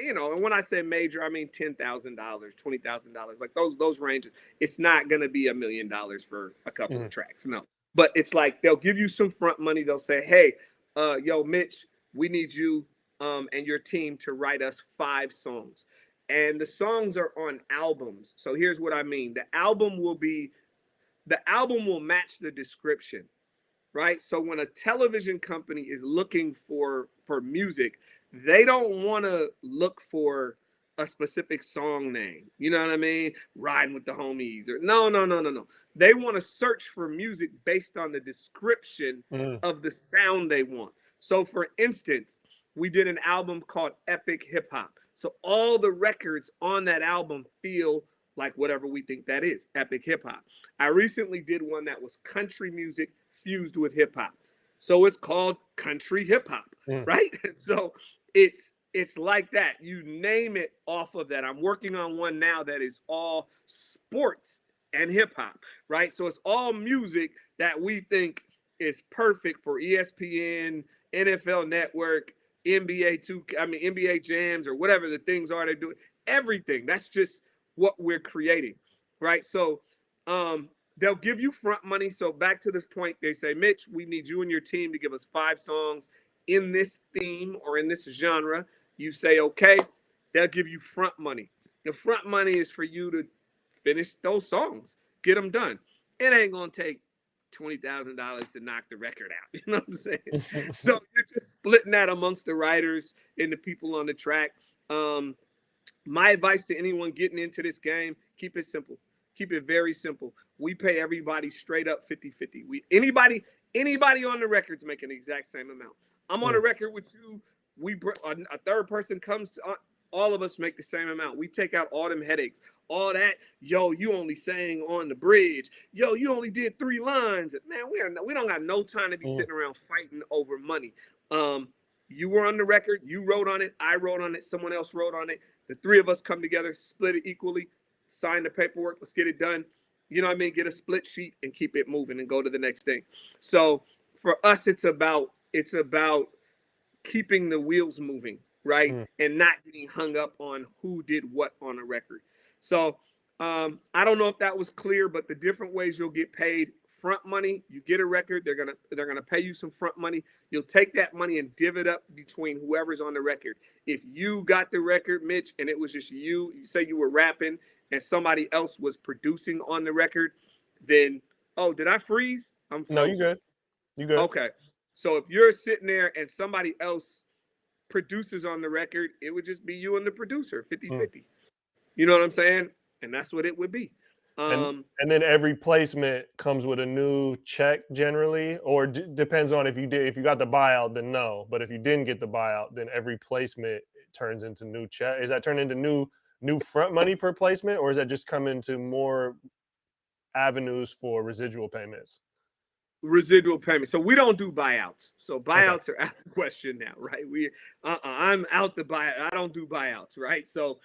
when I say major, I mean $10,000, $20,000, like those ranges. It's not going to be $1 million for a couple of Mhm. tracks, no. But it's like they'll give you some front money. They'll say, "Hey, yo, Mitch, we need you and your team to write us 5 songs." And the songs are on albums. So here's what I mean: the album will match the description, right? So when a television company is looking for music, they don't want to look for a specific song name. You know what I mean? Riding with the homies or no, no, no, no, no. They want to search for music based on the description Mhm. of the sound they want. So for instance, we did an album called Epic Hip Hop. So all the records on that album feel like whatever we think that is, epic hip hop. I recently did one that was country music fused with hip hop. So it's called country hip hop, Mhm. right? So it's like that. You name it off of that. I'm working on one now that is all sports and hip hop, right? So it's all music that we think is perfect for ESPN, NFL Network, NBA 2, I mean NBA Jams or whatever the things are they're doing. Everything. That's just what we're creating, right? So they'll give you front money. So back to this point, they say, Mitch, we need you and your team to give us 5 songs in this theme or in this genre. You say, okay, they'll give you front money. The front money is for you to finish those songs, get them done. It ain't gonna take $20,000 to knock the record out. You know what I'm saying? So you're just splitting that amongst the writers and the people on the track. My advice to anyone getting into this game, keep it simple. Keep it very simple. We pay everybody straight up 50-50. Anybody on the record's making the exact same amount. I'm on a Mhm. record with you. A third person comes to, all of us make the same amount. We take out all them headaches. All that, yo, you only sang on the bridge. Yo, you only did 3 lines. Man, we don't got no time to be Mhm. sitting around fighting over money. Um, You were on the record, you wrote on it, I wrote on it, someone else wrote on it. The three of us come together, split it equally, sign the paperwork, let's get it done. You know what I mean? Get a split sheet and keep it moving and go to the next thing. So for us, it's about keeping the wheels moving, right? And not getting hung up on who did what on a record. So I don't know if that was clear, but the different ways you'll get paid: front money, you get a record, they're gonna pay you some front money. You'll take that money and div it up between whoever's on the record. If you got the record, Mitch, and it was just you say you were rapping and somebody else was producing on the record, then did I freeze? I'm frozen. No, you good. You good. Okay. So if you're sitting there and somebody else produces on the record, it would just be you and the producer, 50-50. You know what I'm saying? And that's what it would be. And then every placement comes with a new check generally, or depends on if you got the buyout, then no. But if you didn't get the buyout, then every placement turns into new check. Is that turned into new front money per placement, or is that just come into more avenues for residual payments? Residual payment. So we don't do buyouts. So buyouts are out of the question now, right? I'm out the buyout. I don't do buyouts, right? So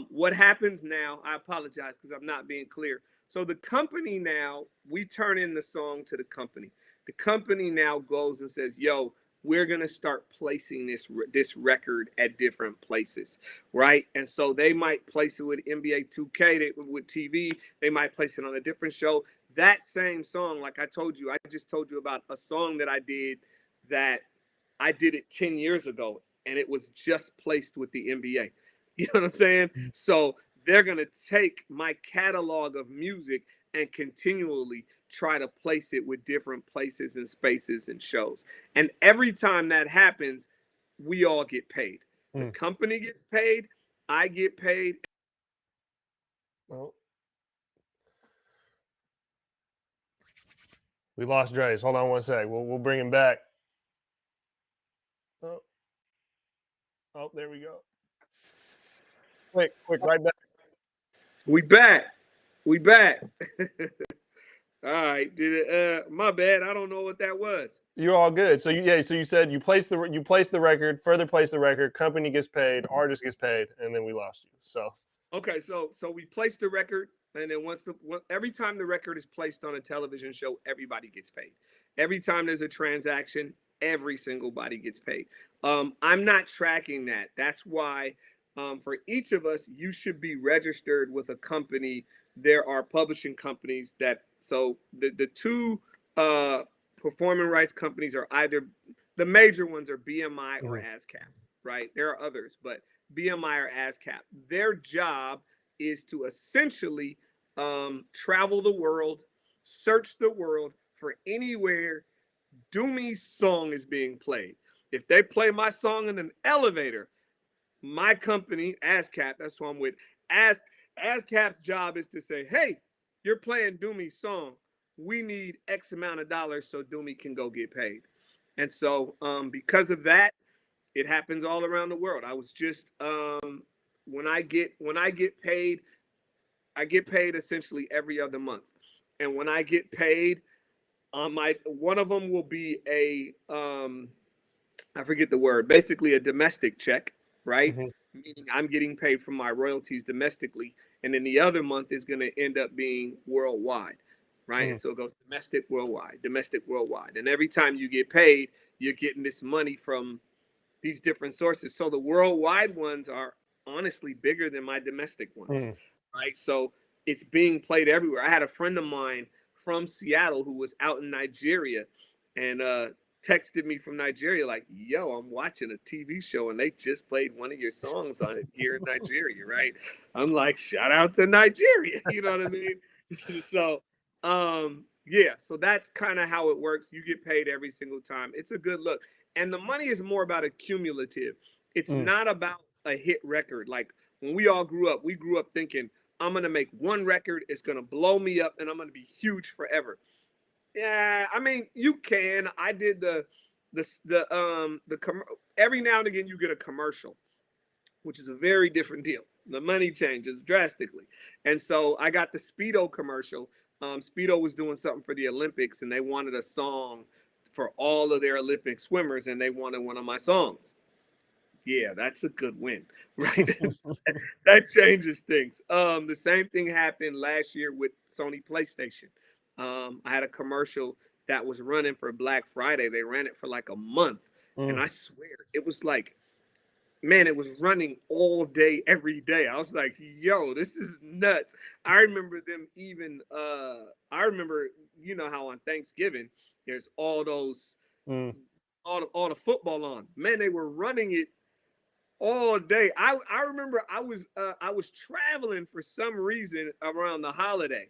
what happens now, I apologize because I'm not being clear. So the company now, we turn in the song to the company. The company now goes and says, yo, we're going to start placing this record at different places, right? And so they might place it with NBA 2K, with TV. They might place it on a different show. That same song, like I just told you about a song that I did it 10 years ago, and it was just placed with the NBA. You know what I'm saying? So they're going to take my catalog of music and continually try to place it with different places and spaces and shows. And every time that happens, we all get paid. The company gets paid, I get paid. Well, we lost Draze. Hold on one sec. We'll bring him back. Oh, there we go. Quick, right back. We back. All right, my bad. I don't know what that was. You're all good. So you said you placed the record, further place the record, company gets paid, artist gets paid, and then we lost you. So okay, so we placed the record, and then every time the record is placed on a television show, everybody gets paid. Every time there's a transaction, every single body gets paid. I'm not tracking that. That's why for each of us, you should be registered with a company. There are publishing companies so the two performing rights companies are either, the major ones are BMI or ASCAP, right? There are others, but BMI or ASCAP. Their job is to essentially travel the world, search the world for anywhere Doomy's song is being played. If they play my song in an elevator, my company, ASCAP, that's who I'm with, ASCAP's job is to say, hey, you're playing Doomy's song. We need X amount of dollars so Doomy can go get paid. And so because of that, it happens all around the world. I was just when I get paid, I get paid essentially every other month. And when I get paid, one of them will be I forget the word, basically a domestic check, right? Meaning I'm getting paid for my royalties domestically. And then the other month is going to end up being worldwide, right? So it goes domestic, worldwide. And every time you get paid, you're getting this money from these different sources. So the worldwide ones are honestly bigger than my domestic ones, right? So it's being played everywhere. I had a friend of mine from Seattle who was out in Nigeria and texted me from Nigeria like, yo, I'm watching a TV show and they just played one of your songs on it here in Nigeria, right? I'm like, shout out to Nigeria, you know what I mean? So yeah, so that's kind of how it works. You get paid every single time. It's a good look. And the money is more about a cumulative. It's not about a hit record. Like when we all grew up, thinking, I'm going to make one record, it's going to blow me up, and I'm going to be huge forever. Yeah, I mean, you can. I did every now and again you get a commercial, which is a very different deal. The money changes drastically. And so I got the Speedo commercial. Speedo was doing something for the Olympics and they wanted a song for all of their Olympic swimmers, and they wanted one of my songs. Yeah, that's a good win, right? That changes things. The same thing happened last year with Sony PlayStation. I had a commercial that was running for Black Friday. They ran it for like a month, and Mm, I swear it was like, man, it was running all day, every day. I was like, yo, this is nuts. I remember them even. I remember, you know how on Thanksgiving there's all those mm, all the football on. Man, they were running it all day. I remember I was traveling for some reason around the holiday,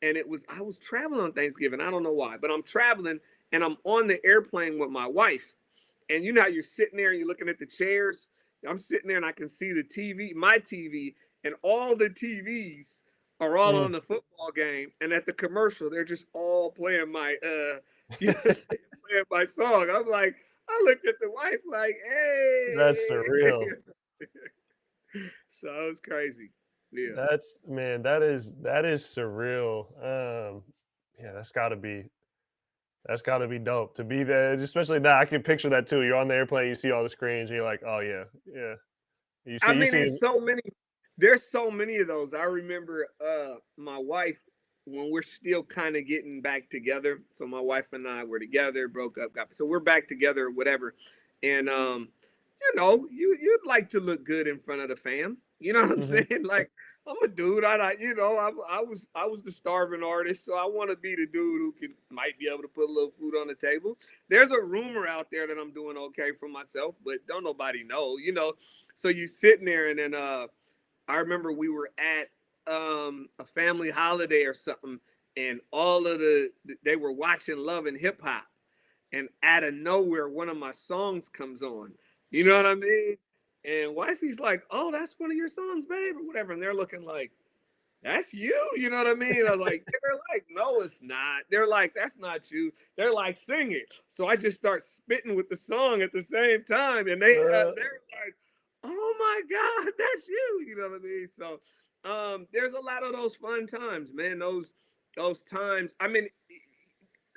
and I was traveling on Thanksgiving. I don't know why, but I'm traveling and I'm on the airplane with my wife, and you know how you're sitting there and you're looking at the chairs. I'm sitting there and I can see the TV, my TV, and all the TVs are all mm. on the football game, and at the commercial they're just all playing my you know, playing my song. I'm like, I looked at the wife like, That's hey. surreal. So it was crazy. Yeah. That's man, that is surreal. Yeah, that's gotta be dope to be there. Especially now, I can picture that too. You're on the airplane, you see all the screens, and you're like, oh yeah, yeah. You I see, you mean, see. it's so many. There's so many of those. I remember my wife when we're still kind of getting back together. So my wife and I were together, broke up, so we're back together, whatever. And you know, you'd like to look good in front of the fam. You know what I'm Hmm. saying? Like I'm a dude. You know, I was the starving artist, so I want to be the dude who might be able to put a little food on the table. There's a rumor out there that I'm doing okay for myself, but don't nobody know. You know, so you sitting there, and then I remember we were at a family holiday or something, and all of they were watching Love and Hip Hop, and out of nowhere, one of my songs comes on. You know what I mean? And wifey's like, "Oh, that's one of your songs, babe," or whatever. And they're looking like, "That's you." You know what I mean? I was like, they're like, "No, it's not." They're like, "That's not you." They're like, "Sing it." So I just start spitting with the song at the same time, and they're like, "Oh my God, that's you." You know what I mean? So there's a lot of those fun times, man. Those times. I mean,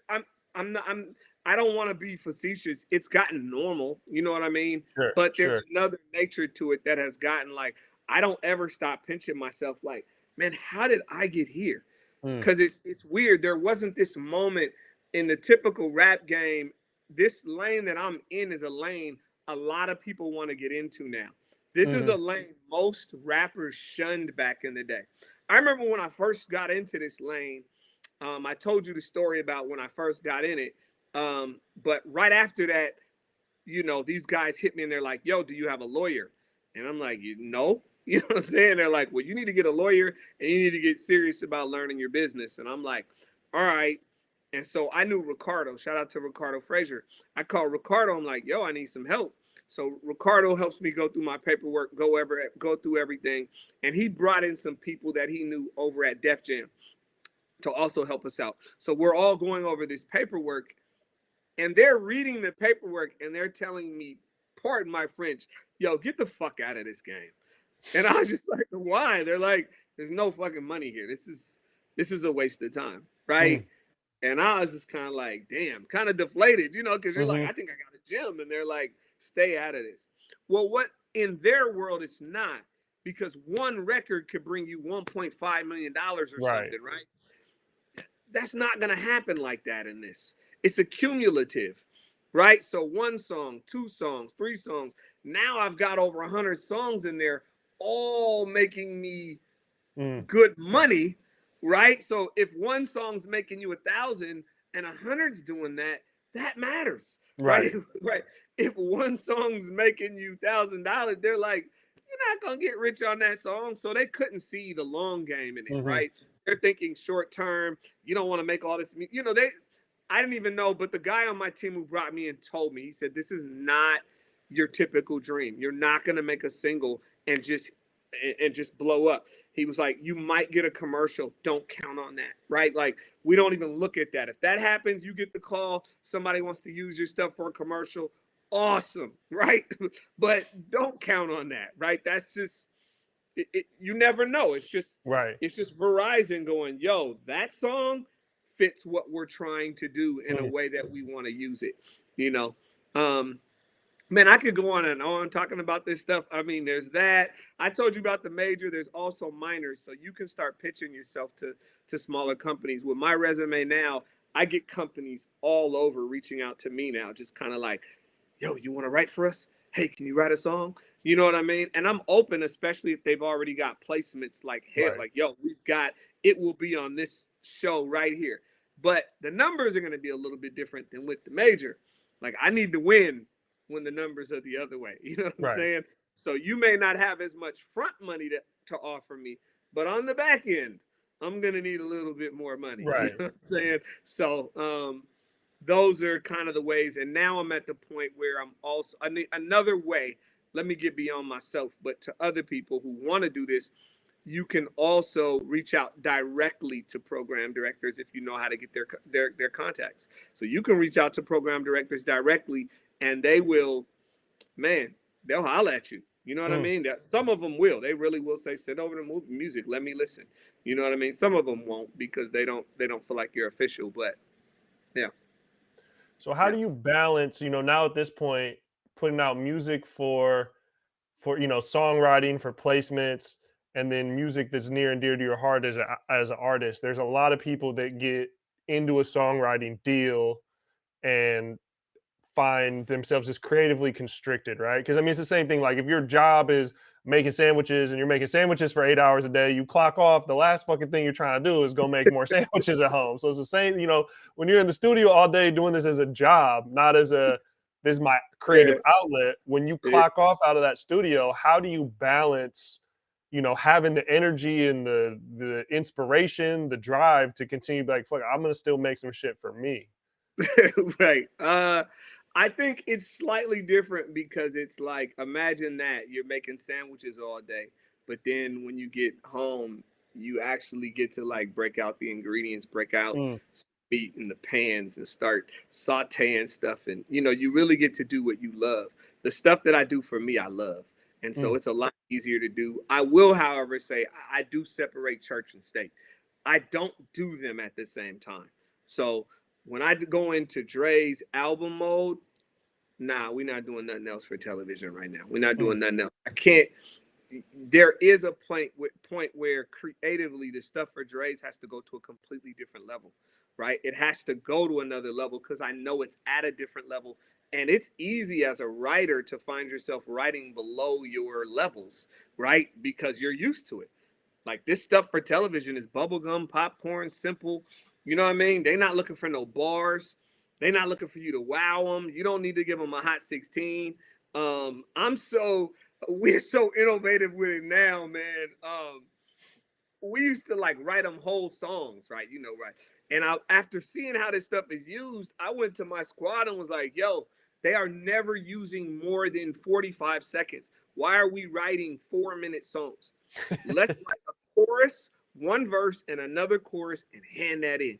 I'm I'm not I'm I don't want to be facetious. It's gotten normal, you know what I mean? Sure, But there's sure. another nature to it that has gotten like I don't ever stop pinching myself like, man, how did I get here? Mm, Cuz it's weird. There wasn't this moment in the typical rap game. This lane that I'm in is a lane a lot of people want to get into now. This is hmm. a lane most rappers shunned back in the day. I remember when I first got into this lane, I told you the story about when I first got in it. But right after that, you know, these guys hit me and they're like, "Yo, do you have a lawyer?" And I'm like, "No." You know what I'm saying? They're like, "Well, you need to get a lawyer and you need to get serious about learning your business." And I'm like, "All right." And so I knew Ricardo. Shout out to Ricardo Frazier. I called Ricardo. I'm like, "Yo, I need some help." So Ricardo helps me go through my paperwork, go through everything, and he brought in some people that he knew over at Def Jam to also help us out. So we're all going over this paperwork, and they're reading the paperwork and they're telling me, pardon my French, yo, get the fuck out of this game. And I was just like, why? They're like, there's no fucking money here. This is a waste of time, right? Mm, And I was just kind of like, damn, kind of deflated, you know, because you're like, hmm. I think I got a gym, and they're like, stay out of this. Well, what in their world it's not, because one record could bring you $1.5 million or Right. something, right? That's not going to happen like that in this. It's a cumulative, right? So one song, two songs, three songs. Now I've got over 100 songs in there, all making me Mm, good money, right? So if one song's making you 1,000 and 100's doing that, that matters, right? right. Right. If one song's making you $1,000, they're like, you're not gonna get rich on that song. So they couldn't see the long game in it, Hmm. right? They're thinking short term. You don't want to make all this. You know, I didn't even know, but the guy on my team who brought me in told me, he said, this is not your typical dream. You're not gonna make a single and just blow up. He was like, you might get a commercial. Don't count on that, right? Like, we don't even look at that. If that happens, you get the call, somebody wants to use your stuff for a commercial. Awesome, right? But don't count on that, right? That's just you never know. Right. It's just Verizon going, yo, that song fits what we're trying to do in a Mm. way that we want to use it, you know. Man, I could go on and on talking about this stuff. I mean, there's that. I told you about the major. There's also minors, so you can start pitching yourself to smaller companies. With my resume now, I get companies all over reaching out to me now, just kind of like, "Yo, you want to write for us? Hey, can you write a song?" You know what I mean? And I'm open, especially if they've already got placements. Like, hey, Right. like, yo, we've got it. Will be on this show right here. But the numbers are going to be a little bit different than with the major. Like, I need to win when the numbers are the other way. You know what I'm Right. saying? So you may not have as much front money to offer me, but on the back end, I'm gonna need a little bit more money. You Right. know what I'm saying? So those are kind of the ways. And now I'm at the point where I'm also I need another way. Let me get beyond myself, but to other people who want to do this, you can also reach out directly to program directors if you know how to get their contacts. So you can reach out to program directors directly, and they will, man, they'll holler at you. You know what I Mm. mean? That some of them will. They really will say, "Send over the music. Let me listen." You know what I mean? Some of them won't because they don't feel like you're official. But yeah, So how yeah. do you balance, now at this point, putting out music for songwriting, for placements, and then music that's near and dear to your heart as an artist? There's a lot of people that get into a songwriting deal and find themselves just creatively constricted, right? Because I mean, it's the same thing. Like if your job is making sandwiches and you're making sandwiches for 8 hours a day, you clock off. The last fucking thing you're trying to do is go make more sandwiches at home. So it's the same. When you're in the studio all day doing this as a job, not as this is my creative Yeah. outlet. When you Yeah. clock off out of that studio, how do you balance? Having the energy and the inspiration, the drive to continue, like, fuck, I'm gonna still make some shit for me. Right. I think it's slightly different because it's like imagine that you're making sandwiches all day, but then when you get home, you actually get to like break out the ingredients, break out Mm, meat in the pans and start sauteing stuff, and you really get to do what you love. The stuff that I do for me, I love, and so mm, it's a lot easier to do. I will, however, say I do separate church and state. I don't do them at the same time. So when I go into Dre's album mode, nah, we're not doing nothing else for television right now. We're not mm, doing nothing else. I can't. There is a point where creatively the stuff for Dre's has to go to a completely different level, right? It has to go to another level because I know it's at a different level, and it's easy as a writer to find yourself writing below your levels, right? Because you're used to it. Like this stuff for television is bubblegum, popcorn, simple. You know what I mean? They're not looking for no bars. They're not looking for you to wow them. You don't need to give them a hot 16. We're so innovative with it now, man. We used to like write them whole songs, right? Right. And after seeing how this stuff is used, I went to my squad and was like, yo, they are never using more than 45 seconds. Why are we writing 4-minute songs? Let's write a chorus, one verse, and another chorus and hand that in.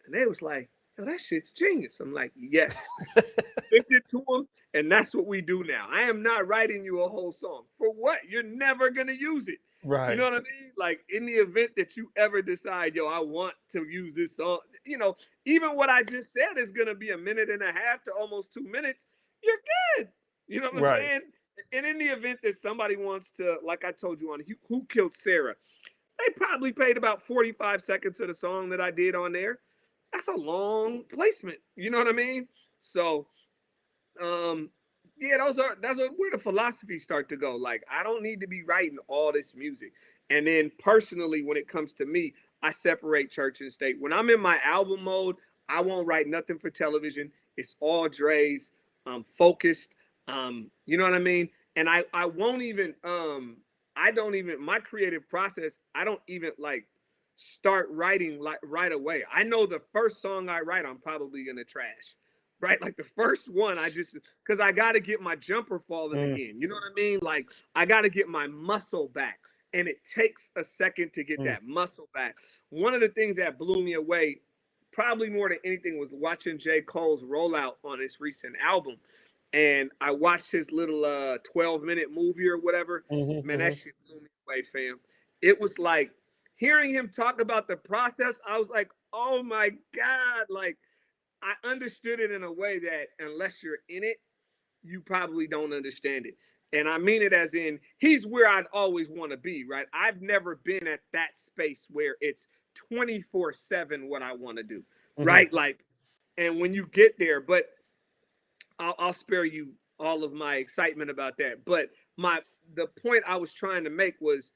And they was like, yo, that shit's genius. I'm like, yes. Sent it to them, and that's what we do now. I am not writing you a whole song. For what? You're never going to use it. You know right. what I mean? Like in the event that you ever decide, yo, I want to use this song, even what I just said is going to be a minute and a half to almost 2 minutes. You're good. You know what I'm Right. saying? And in the event that somebody wants to, like I told you on Who Killed Sarah, they probably paid about 45 seconds of the song that I did on there. That's a long placement. You know what I mean? So, um, yeah, that's where the philosophies start to go. Like, I don't need to be writing all this music. And then personally, when it comes to me, I separate church and state. When I'm in my album mode, I won't write nothing for television. It's all Dre's. I'm focused. You know what I mean? And I won't even I don't even my creative process, I don't even like start writing like right away. I know the first song I write, I'm probably gonna trash. Right? Like the first one, I just because I gotta get my jumper falling Mm, again. You know what I mean? Like I gotta get my muscle back. And it takes a second to get mm, that muscle back. One of the things that blew me away, probably more than anything, was watching J. Cole's rollout on his recent album. And I watched his little 12-minute movie or whatever. mhm, Man, that mhm. shit blew me away, fam. It was like hearing him talk about the process. I was like, oh my God. Like, I understood it in a way that unless you're in it, you probably don't understand it. And I mean it as in, he's where I'd always want to be, right? I've never been at that space where it's 24/7 what I want to do, Hmm. right? Like, and when you get there, but I'll spare you all of my excitement about that. But the point I was trying to make was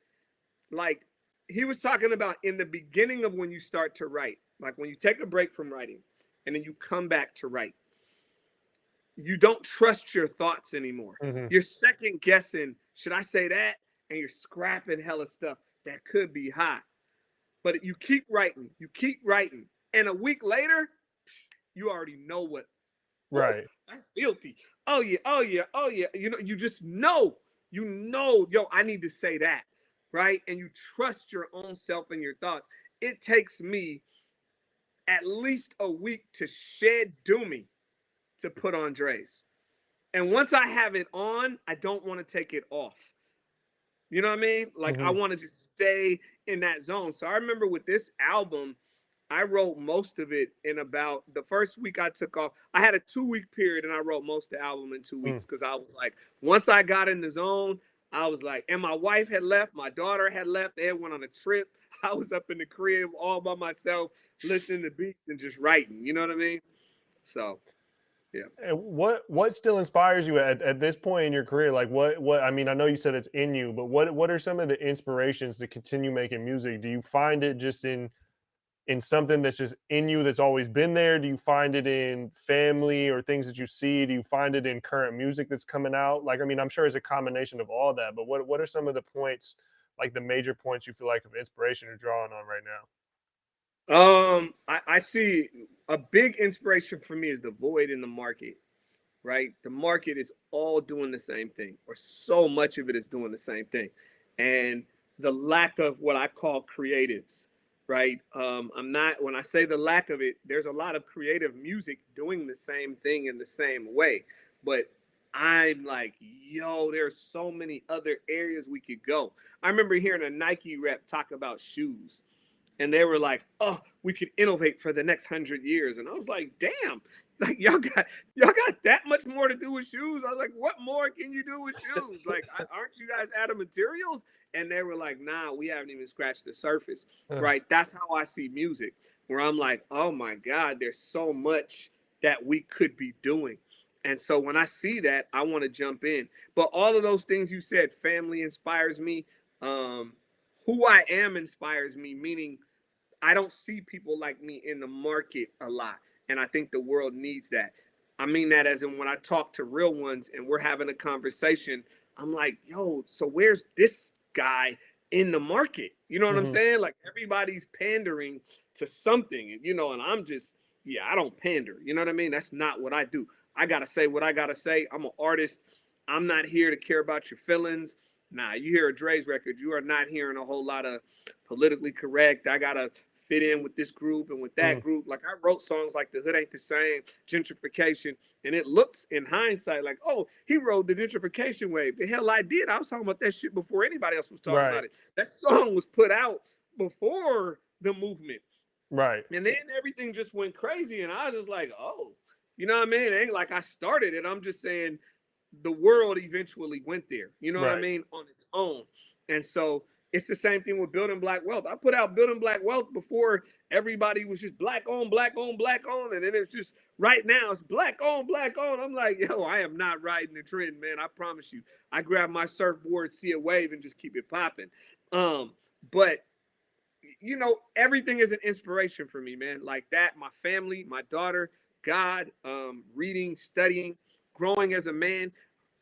like, he was talking about in the beginning of when you start to write, like when you take a break from writing and then you come back to write, you don't trust your thoughts anymore. Hmm. You're second guessing, should I say that? And you're scrapping hella stuff that could be hot. But you keep writing. And a week later, you already know what, oh, Right. that's filthy. Oh yeah, oh yeah, oh yeah. You know, you just know, yo, I need to say that. Right. And you trust your own self and your thoughts. It takes me at least a week to shed Doomy to put on Draze. And once I have it on, I don't want to take it off. You know what I mean? Like, I Hmm. want to just stay in that zone. So I remember with this album, I wrote most of it in about the first week I took off. I had a 2 week period and I wrote most of the album in 2 weeks because I was like, once I got in the zone, I was like, and my wife had left, my daughter had left, they had went on a trip. I was up in the crib all by myself, listening to beats and just writing. You know what I mean? So yeah. And what still inspires you at this point in your career? Like what I mean, I know you said it's in you, but what are some of the inspirations to continue making music? Do you find it just in something that's just in you that's always been there? Do you find it in family or things that you see? Do you find it in current music that's coming out? Like, I mean, I'm sure it's a combination of all that, but what are some of the points, like the major points you feel like of inspiration you're drawing on right now? I see a big inspiration for me is the void in the market, right? The market is all doing the same thing, or so much of it is doing the same thing. And the lack of what I call creatives, right? I'm not, when I say the lack of it, there's a lot of creative music doing the same thing in the same way. But I'm like, yo, there's so many other areas we could go. I remember hearing a Nike rep talk about shoes, and they were like, "Oh, we could innovate for the next 100 years." And I was like, "Damn, like y'all got that much more to do with shoes?" I was like, "What more can you do with shoes? Like, aren't you guys out of materials?" And they were like, "Nah, we haven't even scratched the surface." Ugh. Right? That's how I see music, where I'm like, "Oh my God, there's so much that we could be doing." And so when I see that, I want to jump in. But all of those things you said, family inspires me. Um, who I am inspires me, meaning I don't see people like me in the market a lot. And I think the world needs that. I mean that as in when I talk to real ones and we're having a conversation, I'm like, yo, so where's this guy in the market? You know what I'm Mhm. saying? Like, everybody's pandering to something, and I'm just, yeah, I don't pander. You know what I mean? That's not what I do. I got to say what I got to say. I'm an artist. I'm not here to care about your feelings. Nah, you hear a Dre's record, you are not hearing a whole lot of politically correct. I gotta fit in with this group and with that Mm. group. Like, I wrote songs like The Hood Ain't the Same, Gentrification, and it looks in hindsight like, oh, he rode the gentrification wave. The hell I did. I was talking about that shit before anybody else was talking Right. about it. That song was put out before the movement. Right. And then everything just went crazy. And I was just like, oh, you know what I mean? It ain't like I started it. I'm just saying the world eventually went there. You know what I Right. mean? On its own. And so it's the same thing with Building Black Wealth. I put out Building Black Wealth before everybody was just black on, black on, black on. And then it's just right now it's black on, black on. I'm like, yo, I am not riding the trend, man. I promise you. I grab my surfboard, see a wave, and just keep it popping. But everything is an inspiration for me, man. Like that, my family, my daughter, God, reading, studying, growing as a man,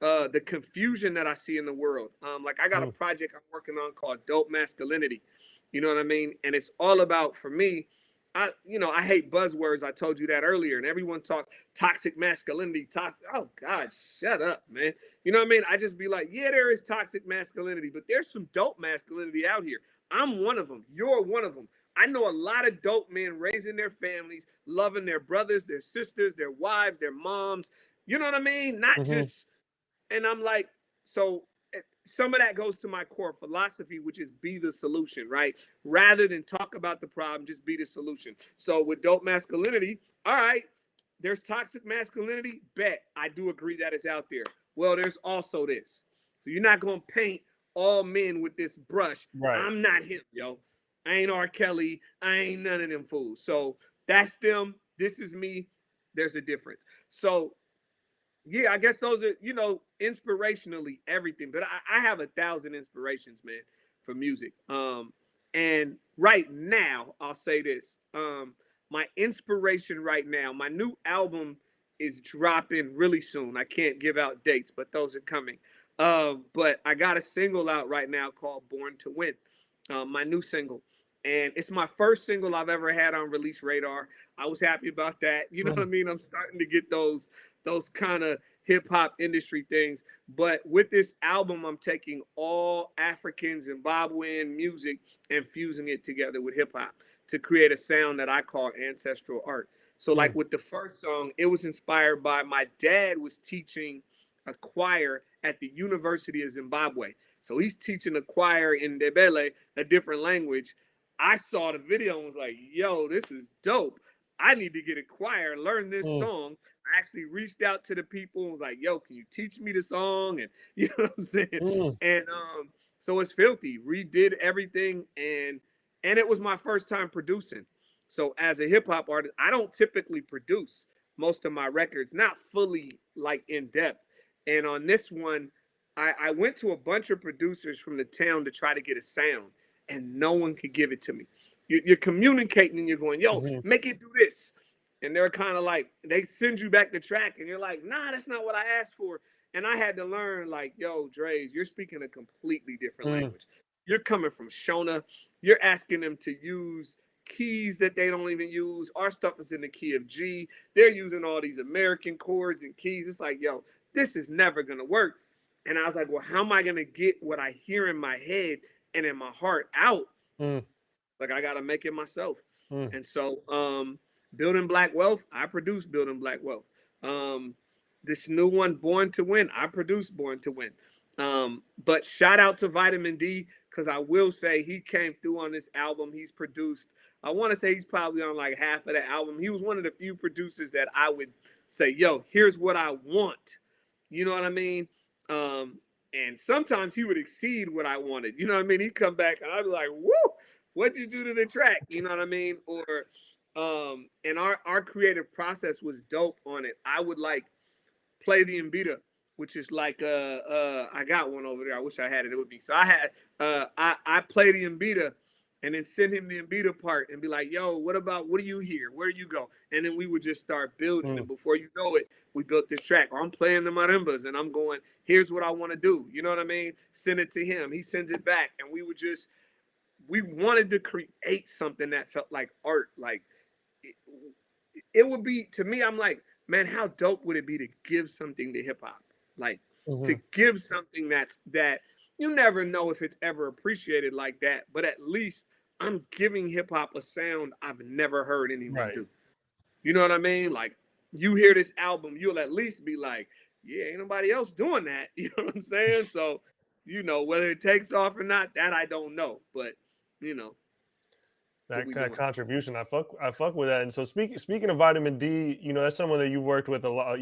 the confusion that I see in the world. Like, I got a Mm. project I'm working on called Dope Masculinity. You know what I mean? And it's all about, for me, I hate buzzwords. I told you that earlier. And everyone talks toxic masculinity, toxic. Oh God, shut up, man. You know what I mean? I just be like, yeah, there is toxic masculinity, but there's some dope masculinity out here. I'm one of them. You're one of them. I know a lot of dope men raising their families, loving their brothers, their sisters, their wives, their moms. You know what I mean? Not Mhm. just, and I'm like, so some of that goes to my core philosophy, which is be the solution, right? Rather than talk about the problem, just be the solution. So with dope masculinity, all right, there's toxic masculinity. Bet I do agree that is out there. Well, there's also this. So you're not gonna paint all men with this brush. Right. I'm not him, yo. I ain't R. Kelly. I ain't none of them fools. So that's them. This is me. There's a difference. So yeah, I guess those are, inspirationally everything. But I have 1,000 inspirations, man, for music. And right now, I'll say this. My inspiration right now, my new album is dropping really soon. I can't give out dates, but those are coming. But I got a single out right now called Born to Win, my new single. And it's my first single I've ever had on release radar. I was happy about that. You know what I mean? I'm starting to get those kind of hip hop industry things. But with this album, I'm taking all African Zimbabwean music and fusing it together with hip hop to create a sound that I call ancestral art. So, like with the first song, it was inspired by my dad was teaching a choir at the University of Zimbabwe. So he's teaching a choir in Ndebele, a different language. I saw the video and was like, yo, this is dope. I need to get a choir, learn this song. I actually reached out to the people and was like, yo, can you teach me the song? And you know what I'm saying? And so it's filthy. Redid everything, and it was my first time producing. So as a hip hop artist, I don't typically produce most of my records, not fully like in depth. And on this one, I went to a bunch of producers from the town to try to get a sound, and no one could give it to me. You're communicating and you're going, yo, make it do this. And they're kind of like, they send you back the track and you're like, nah, that's not what I asked for. And I had to learn, like, yo, Draze, you're speaking a completely different language. You're coming from Shona. You're asking them to use keys that they don't even use. Our stuff is in the key of G. They're using all these American chords and keys. It's like, yo, this is never going to work. And I was like, well, how am I going to get what I hear in my head and in my heart out? Like, I got to make it myself. And so, Building Black Wealth, I produce Building Black Wealth. This new one, Born to Win, I produce Born to Win. But shout out to Vitamin D, because I will say he came through on this album. He's produced, I want to say he's probably on like half of the album. He was one of the few producers that I would say, yo, here's what I want. You know what I mean? And sometimes he would exceed what I wanted. You know what I mean? He'd come back and I'd be like, woo, what'd you do to the track? You know what I mean? Or and our creative process was dope on it. I would like play the embida, which is like I got one over there. I wish I had it with me. So I had I play the embida and then send him the embida part and be like, yo, what do you hear? Where do you go? And then we would just start building. And before you know it, we built this track. Or I'm playing the marimbas and I'm going, here's what I want to do. You know what I mean? Send it to him. He sends it back. And we wanted to create something that felt like art. Like it would be, to me, I'm like, man, how dope would it be to give something to hip hop? Like to give something that you never know if it's ever appreciated like that, but at least I'm giving hip hop a sound I've never heard anyone do. You know what I mean? Like you hear this album, you'll at least be like, yeah, ain't nobody else doing that. You know what I'm saying? So, whether it takes off or not, that I don't know. But, that kind of contribution, I fuck with that. And so speaking of Vitamin D, that's someone that you've worked with a lot,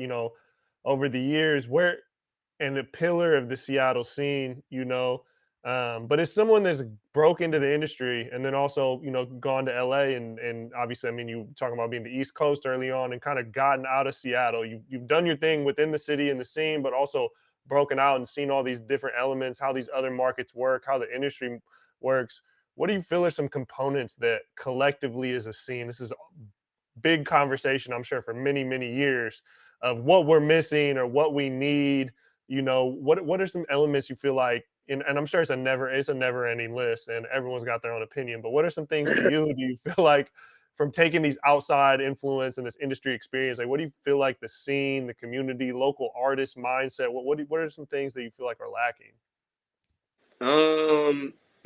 over the years, and a pillar of the Seattle scene, but it's someone that's broke into the industry and then also, gone to LA and obviously, I mean, you talking about being the East Coast early on and kind of gotten out of Seattle. You've done your thing within the city and the scene, but also broken out and seen all these different elements, how these other markets work, how the industry works. What do you feel are some components that collectively as a scene? This is a big conversation, I'm sure, for many, many years of what we're missing or what we need. What are some elements you feel like, and I'm sure it's a never ending list and everyone's got their own opinion, but what are some things to you do you feel like from taking these outside influence and this industry experience, like what do you feel like the scene, the community, local artist mindset, what are some things that you feel like are lacking?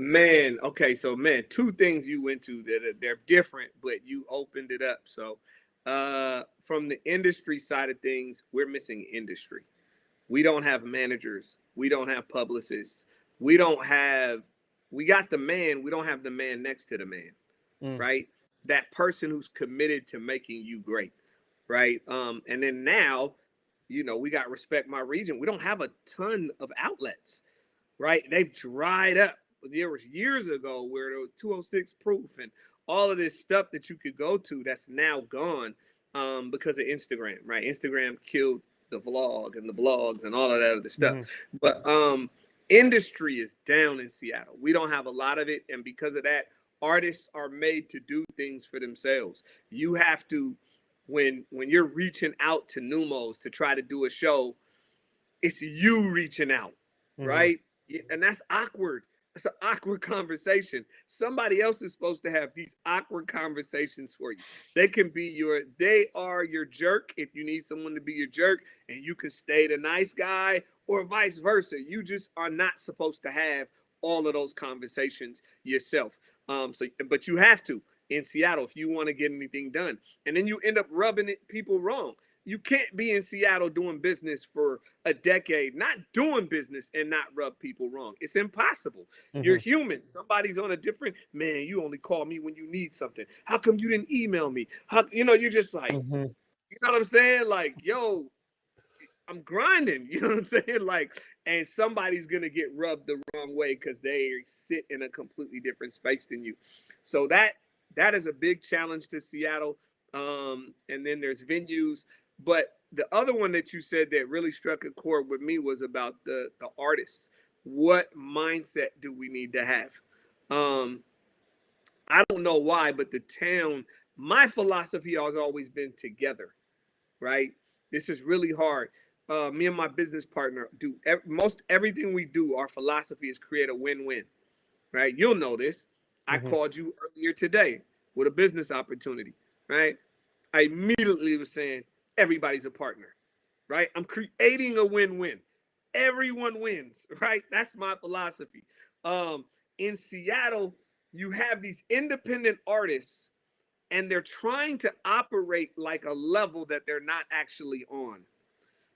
Man, okay, so man, two things you went to that they're different, but you opened it up. So, from the industry side of things, we're missing industry. We don't have managers. We don't have publicists. We don't have, we got the man. We don't have the man next to the man, Mm. right? That person who's committed to making you great, right? And then now, we got Respect My Region. We don't have a ton of outlets, right? They've dried up. There was years ago where there was 206 Proof and all of this stuff that you could go to that's now gone because of Instagram, right? Instagram killed the vlog and the blogs and all of that other stuff. Mm-hmm. But industry is down in Seattle. We don't have a lot of it, and because of that, artists are made to do things for themselves. You have to, when you're reaching out to Numos to try to do a show, it's you reaching out, right? And that's awkward. That's an awkward conversation. Somebody else is supposed to have these awkward conversations for you. They are your jerk if you need someone to be your jerk, and you can stay the nice guy, or vice versa. You just are not supposed to have all of those conversations yourself. But you have to in Seattle if you want to get anything done. And then you end up rubbing people wrong. You can't be in Seattle doing business for a decade, not doing business and not rub people wrong. It's impossible. Mm-hmm. You're human. Somebody's on a different, man, you only call me when you need something. How come you didn't email me? You're just like, you know what I'm saying? Like, yo, I'm grinding, you know what I'm saying? Like, and somebody's going to get rubbed the wrong way because they sit in a completely different space than you. So that is a big challenge to Seattle. And then there's venues. But the other one that you said that really struck a chord with me was about the artists. What mindset do we need to have? I don't know why, but the town, my philosophy has always been together, right? This is really hard. Me and my business partner do most everything we do. Our philosophy is create a win-win, right? You'll know this. I called you earlier today with a business opportunity, right? I immediately was saying, everybody's a partner, right? I'm creating a win-win. Everyone wins, right? That's my philosophy. In Seattle, you have these independent artists, and they're trying to operate like a level that they're not actually on.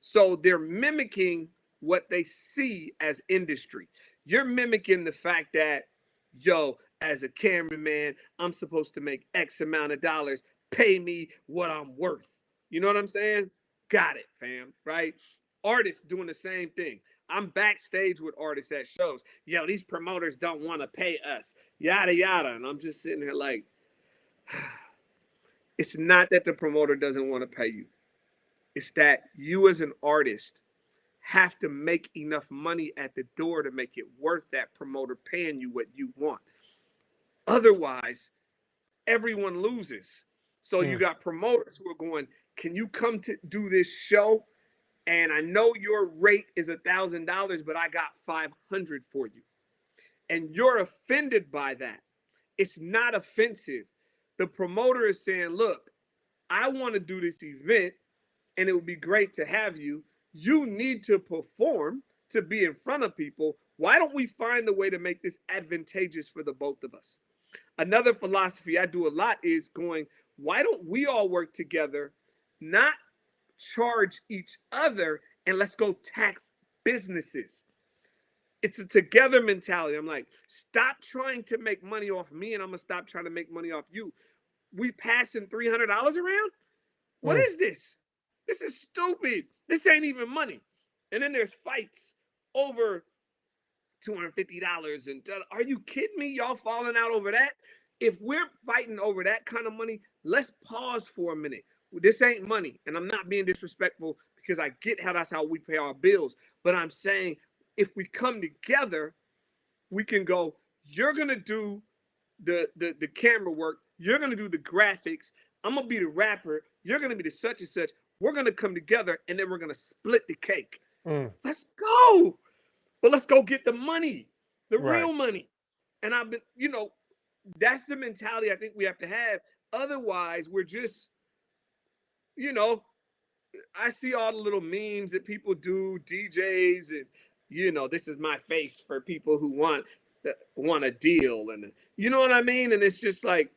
So they're mimicking what they see as industry. You're mimicking the fact that, yo, as a cameraman, I'm supposed to make X amount of dollars. Pay me what I'm worth. You know what I'm saying? Got it, fam, right? Artists doing the same thing. I'm backstage with artists at shows. Yo, these promoters don't want to pay us, yada, yada. And I'm just sitting there like, it's not that the promoter doesn't want to pay you. It's that you as an artist have to make enough money at the door to make it worth that promoter paying you what you want. Otherwise, everyone loses. So you got promoters who are going, can you come to do this show? And I know your rate is $1,000, but I got $500 for you. And you're offended by that. It's not offensive. The promoter is saying, look, I want to do this event, and it would be great to have you. You need to perform to be in front of people. Why don't we find a way to make this advantageous for the both of us? Another philosophy I do a lot is going, why don't we all work together, not charge each other, and let's go tax businesses? It's a together mentality. I'm like, stop trying to make money off me, and I'm going to stop trying to make money off you. We passing $300 around? What is this? This is stupid. This ain't even money. And then there's fights over $250. And are you kidding me? Y'all falling out over that? If we're fighting over that kind of money, let's pause for a minute. This ain't money. And I'm not being disrespectful because I get how that's how we pay our bills. But I'm saying if we come together, we can go, you're going to do the camera work. You're going to do the graphics. I'm going to be the rapper. You're going to be the such and such. We're going to come together, and then we're going to split the cake. Let's go. But let's go get the money, the real money. And I've been, that's the mentality I think we have to have. Otherwise, we're just, I see all the little memes that people do, DJs, and, this is my face for people who want a deal. And you know what I mean? And it's just like,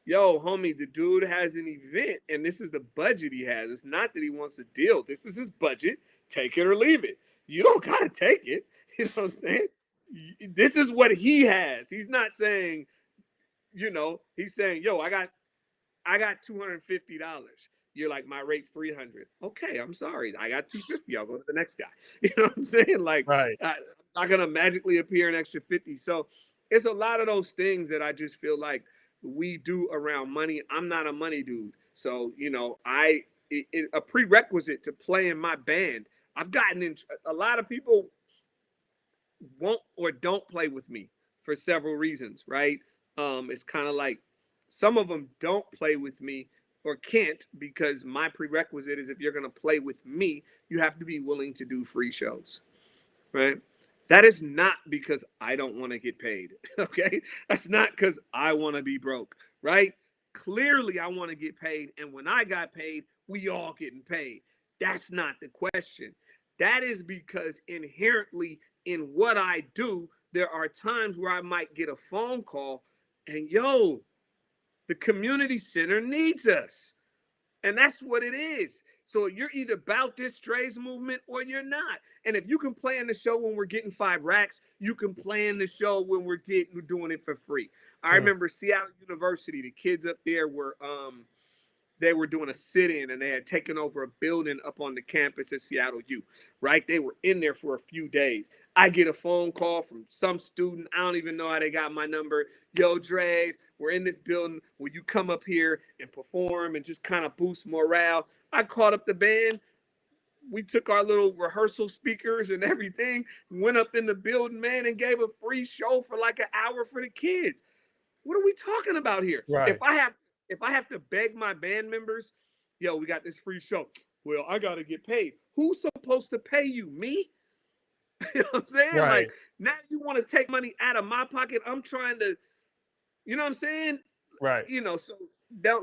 yo, homie, the dude has an event, and this is the budget he has. It's not that he wants a deal. This is his budget. take it or leave it. You don't gotta take it. You know what I'm saying? This is what he has. He's not saying, he's saying, yo, I got $250. You're like, my rate's 300. Okay, I'm sorry. I got 250. I'll go to the next guy. You know what I'm saying? Like, Right. I'm not gonna magically appear an extra 50. So it's a lot of those things that I just feel like we do around money. I'm not a money dude. So, a prerequisite to play in my band, I've gotten in a lot of people won't or don't play with me for several reasons, right? It's kind of like some of them don't play with me or can't because my prerequisite is if you're going to play with me, you have to be willing to do free shows, right? That is not because I don't want to get paid, okay? That's not because I want to be broke, right? Clearly, I want to get paid. And when I got paid, we all getting paid. That's not the question. That is because inherently in what I do, there are times where I might get a phone call and, yo, the community center needs us. And that's what it is. So you're either about this Draze movement or you're not. And if you can play in the show when we're getting 5 racks, you can play in the show when we're doing it for free. I remember Seattle University, the kids up there were they were doing a sit-in and they had taken over a building up on the campus at Seattle U, right? They were in there for a few days. I get a phone call from some student. I don't even know how they got my number. Yo, Draze, we're in this building. Will you come up here and perform and just kind of boost morale? I called up the band. We took our little rehearsal speakers and everything, went up in the building, man, and gave a free show for like an hour for the kids. What are we talking about here? Right. If I have to beg my band members, yo, we got this free show. Well, I gotta get paid. Who's supposed to pay you? Me? You know what I'm saying? Right. Like now you want to take money out of my pocket. I'm trying to, you know what I'm saying? Right. So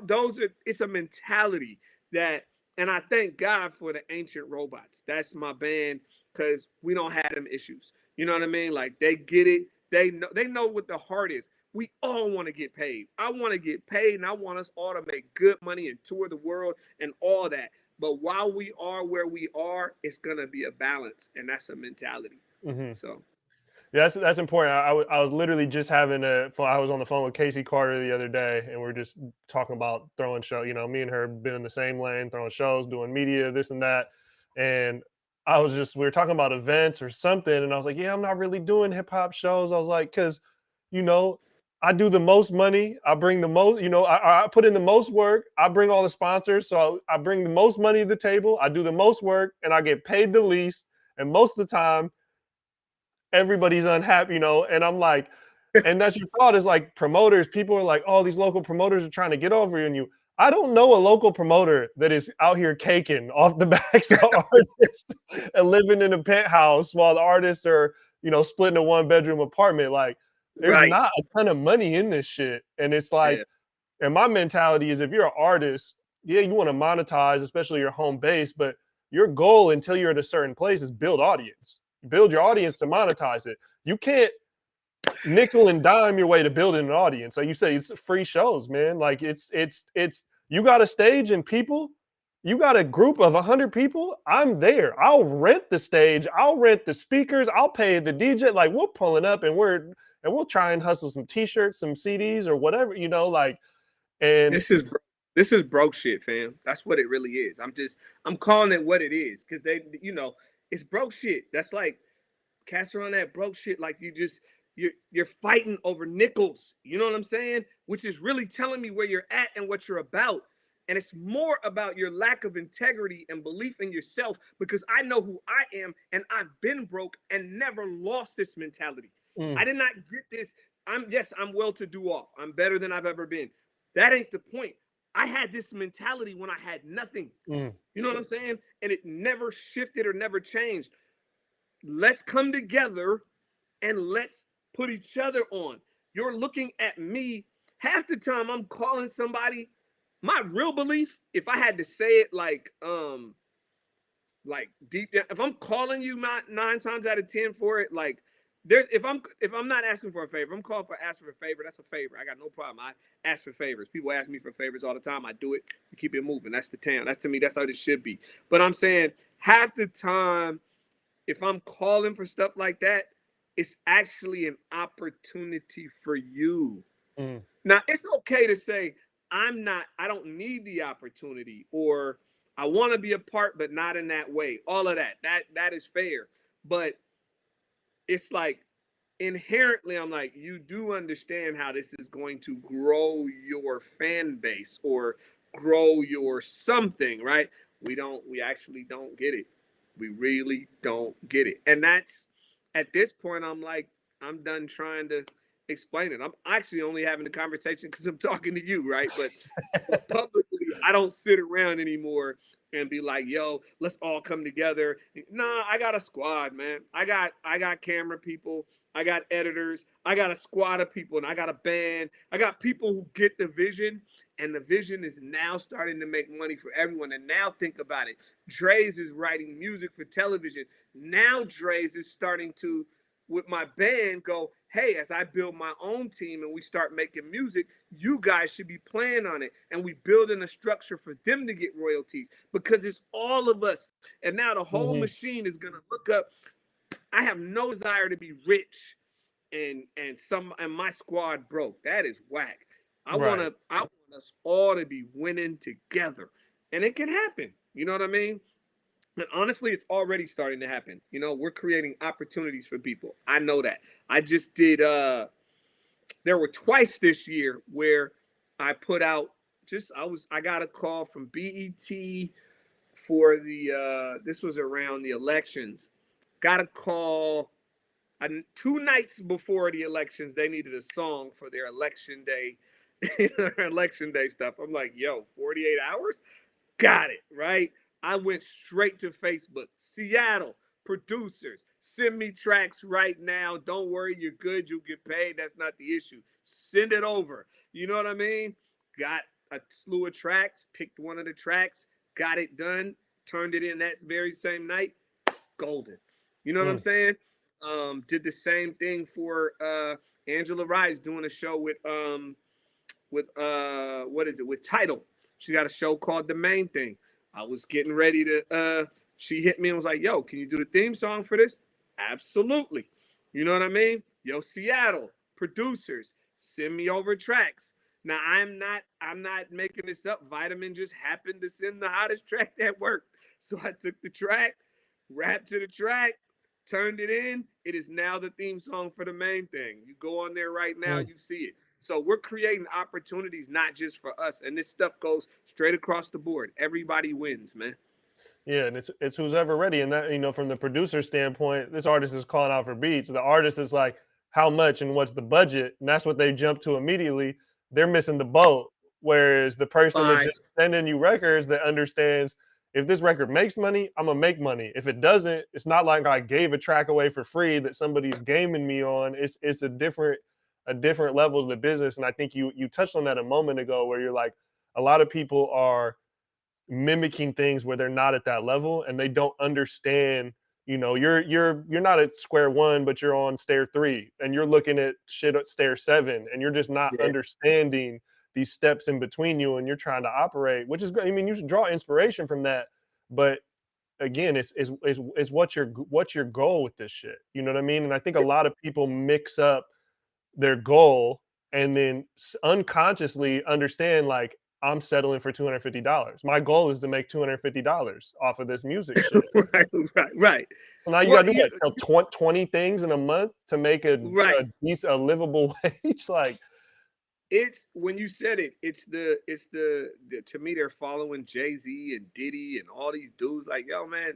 those are it's a mentality that, and I thank God for the Ancient Robots. That's my band because we don't have them issues. You know what I mean? Like they get it. They know what the heart is. We all want to get paid. I want to get paid, and I want us all to make good money and tour the world and all that. But while we are where we are, it's gonna be a balance, and that's a mentality. Mm-hmm. So yeah, that's important. I was literally just I was on the phone with Casey Carter the other day, and we're just talking about throwing show. Me and her have been in the same lane, throwing shows, doing media, this and that. And we were talking about events or something, and I was like, yeah, I'm not really doing hip hop shows. I was like, because, I do the most money. I bring the most, I put in the most work. I bring all the sponsors. So I bring the most money to the table. I do the most work and I get paid the least. And most of the time, everybody's unhappy, and I'm like, and that's your thought is like promoters. People are like, oh, these local promoters are trying to get over you. I don't know a local promoter that is out here caking off the backs of artists and living in a penthouse while the artists are, splitting a 1-bedroom apartment. Like, there's not a ton of money in this shit. And it's like, and my mentality is if you're an artist, yeah, you want to monetize, especially your home base, but your goal until you're at a certain place is build audience. Build your audience to monetize it. You can't nickel and dime your way to building an audience. Like you say, it's free shows, man. Like it's you got a stage and people, you got a group of 100 people. I'm there. I'll rent the stage. I'll rent the speakers. I'll pay the DJ. Like we're pulling up and we'll try and hustle some t-shirts, some CDs or whatever, and this is broke shit, fam. That's what it really is. I'm calling it what it is because it's broke shit. That's like cats are on that broke shit. Like you're fighting over nickels. You know what I'm saying? Which is really telling me where you're at and what you're about. And it's more about your lack of integrity and belief in yourself because I know who I am and I've been broke and never lost this mentality. I did not get this. I'm well-to-do off. I'm better than I've ever been. That ain't the point. I had this mentality when I had nothing. You know what I'm saying? And it never shifted or never changed. Let's come together and let's put each other on. You're looking at me. Half the time I'm calling somebody. My real belief, if I had to say it like deep down, if I'm calling you 9 times out of 10 for it, like if I'm not asking for a favor, I'm calling for asking for a favor. That's a favor. I got no problem. I ask for favors. People ask me for favors all the time. I do it to keep it moving. That's the town. That's to me. That's how it should be. But I'm saying half the time, if I'm calling for stuff like that, it's actually an opportunity for you. Mm, Now, it's okay to say, I don't need the opportunity, or I want to be a part, but not in that way. All of that. That is fair. But it's like inherently, I'm like, you do understand how this is going to grow your fan base or grow your something, right? We actually don't get it. We really don't get it. And that's at this point, I'm like, I'm done trying to explain it. I'm actually only having the conversation because I'm talking to you, right? But publicly, I don't sit around anymore and be like, yo, let's all come together. Nah, I got a squad, man. I got camera people, I got editors, I got a squad of people, and I got a band. I got people who get the vision, and the vision is now starting to make money for everyone. And now think about it. Draze is writing music for television. Now Draze is starting to, with my band, go, hey, as I build my own team and we start making music, you guys should be playing on it. And we building a structure for them to get royalties because it's all of us. And now the whole mm-hmm. machine is gonna look up. I have no desire to be rich and my squad broke. That is whack. Right. I want us all to be winning together. And it can happen. You know what I mean? And honestly, it's already starting to happen. You know, we're creating opportunities for people. I know that. I just did there were twice this year where I put out I got a call from BET for the this was around the elections. Got a call 2 nights before the elections. They needed a song for their election day, their election day stuff. I'm like, yo, 48 hours? Got it, right? I went straight to Facebook. Seattle producers, send me tracks right now. Don't worry, you're good. You'll get paid. That's not the issue. Send it over. You know what I mean? Got a slew of tracks, picked one of the tracks, got it done, turned it in that very same night. Golden. You know what I'm Mm, saying? Did the same thing for Angela Rice doing a show with what is it, with Title. She got a show called The Main Thing. I was getting ready to she hit me and was like, yo, can you do the theme song for this? Absolutely. You know what I mean? Yo, Seattle producers, send me over tracks. Now I'm not making this up. Vitamin just happened to send the hottest track that worked. So I took the track, rapped to the track, turned it in. It is now the theme song for The Main Thing. You go on there right now, mm. you see it. So we're creating opportunities not just for us, and this stuff goes straight across the board. Everybody wins, man. Yeah, and it's who's ever ready. And that, from the producer standpoint, this artist is calling out for beats. The artist is like, how much and what's the budget? And that's what they jump to immediately. They're missing the boat. Whereas the person that's Bye. just sending you records that understands, if this record makes money, I'm gonna make money. If it doesn't, it's not like I gave a track away for free that somebody's gaming me on. It's a different level of the business. And I think you touched on that a moment ago, where you're like, a lot of people are mimicking things where they're not at that level and they don't understand. You're not at square one, but you're on stair three, and you're looking at shit at stair seven, and you're just not Yeah. understanding these steps in between you, and you're trying to operate, which is great. I mean, you should draw inspiration from that, but again, it's what's your goal with this shit. You know what I mean? And I think a lot of people mix up their goal and then unconsciously understand, like, I'm settling for $250. My goal is to make $250 off of this music shit. Right, right, right. So now you Well, gotta do what? Sell 20 things in a month to make a right. decent, a livable wage? Like, It's when you said it. It's the to me they're following Jay-Z and Diddy and all these dudes. Like, yo, man,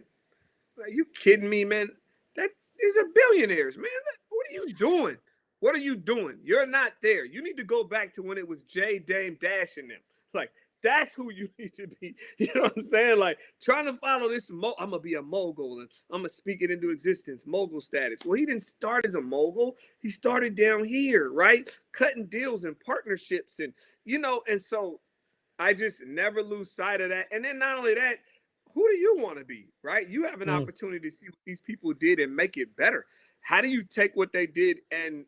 are you kidding me, man? That these are billionaires, man. What are you doing? What are you doing? You're not there. You need to go back to when it was Jay, Dame, Dash, and them. Like, that's who you need to be. You know what I'm saying? Like, trying to follow this. I'm gonna be a mogul and I'm gonna speak it into existence. Mogul status. Well, he didn't start as a mogul. He started down here, right? Cutting deals and partnerships, and so I just never lose sight of that. And then not only that, who do you want to be, right? You have an mm, opportunity to see what these people did and make it better. How do you take what they did and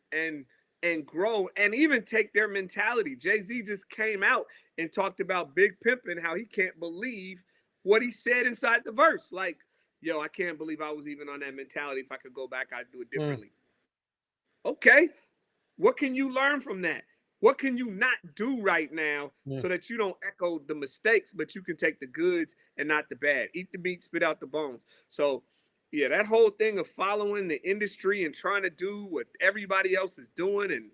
grow and even take their mentality? Jay-Z just came out and talked about Big Pimpin', how he can't believe what he said inside the verse. Like, yo, I can't believe I was even on that mentality. If I could go back, I'd do it Mm, differently. Okay, what can you learn from that? What can you not do right now mm. so that you don't echo the mistakes, but you can take the goods and not the bad? Eat the meat, spit out the bones. So, yeah, that whole thing of following the industry and trying to do what everybody else is doing, and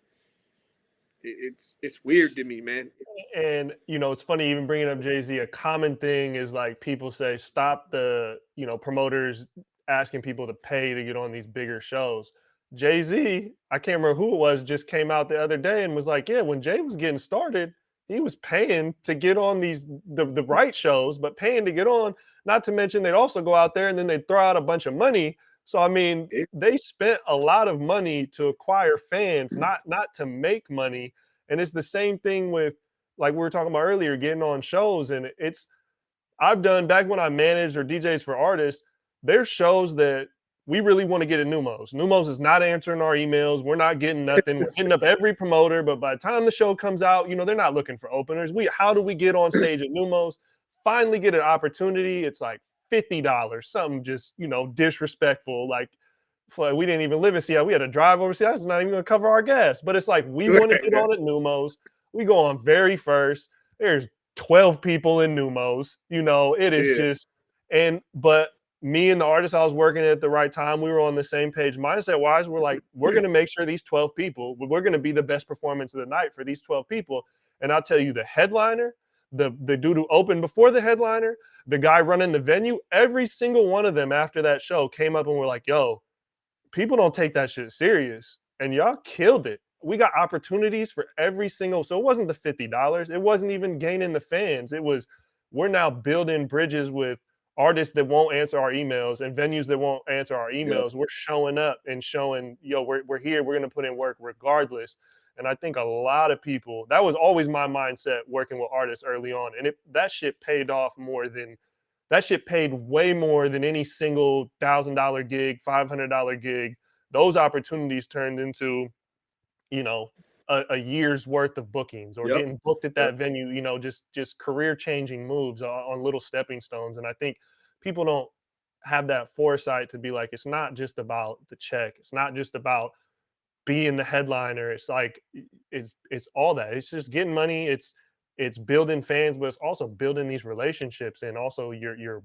it's weird to me, man. And it's funny even bringing up Jay-Z. A common thing is like people say stop the promoters asking people to pay to get on these bigger shows. Jay-Z, I can't remember who it was, just came out the other day and was like, yeah, when Jay was getting started, he was paying to get on these the right shows, but paying to get on. Not to mention they'd also go out there and then they'd throw out a bunch of money. So I mean, It, they spent a lot of money to acquire fans, not to make money. And it's the same thing with, like we were talking about earlier, getting on shows. And it's I've done back when I managed or DJs for artists, there's shows that we really want to get at Numos. Numos is not answering our emails. We're not getting nothing. We're hitting up every promoter, but by the time the show comes out, they're not looking for openers. How do we get on stage at Numos? Finally get an opportunity. It's like $50, something just, disrespectful. Like we didn't even live in Seattle. We had to drive over Seattle. It's not even going to cover our gas. But it's like we want to get on at Numos. We go on very first. There's 12 people in Numos. It is yeah, just but me and the artist I was working at the right time, we were on the same page. Mindset wise, we're like, we're gonna make sure these 12 people, we're gonna be the best performance of the night for these 12 people. And I'll tell you, the headliner, the dude who opened before the headliner, the guy running the venue, every single one of them after that show came up and were like, yo, people don't take that shit serious. And y'all killed it. We got opportunities for every single. So it wasn't the $50. It wasn't even gaining the fans. It was we're now building bridges with artists that won't answer our emails and venues that won't answer our yeah, emails. We're showing up and showing, yo, we're here. We're gonna put in work regardless. And I think a lot of people, that was always my mindset working with artists early on. And that shit paid off that shit paid way more than any single $1,000 gig, $500 gig. Those opportunities turned into, you know, a year's worth of bookings or yep, getting booked at yep. that venue, just career changing moves on little stepping stones. And I think people don't have that foresight to be like, it's not just about the check. It's not just about being the headliner. It's like it's all that. It's just getting money. It's building fans, but it's also building these relationships, and also your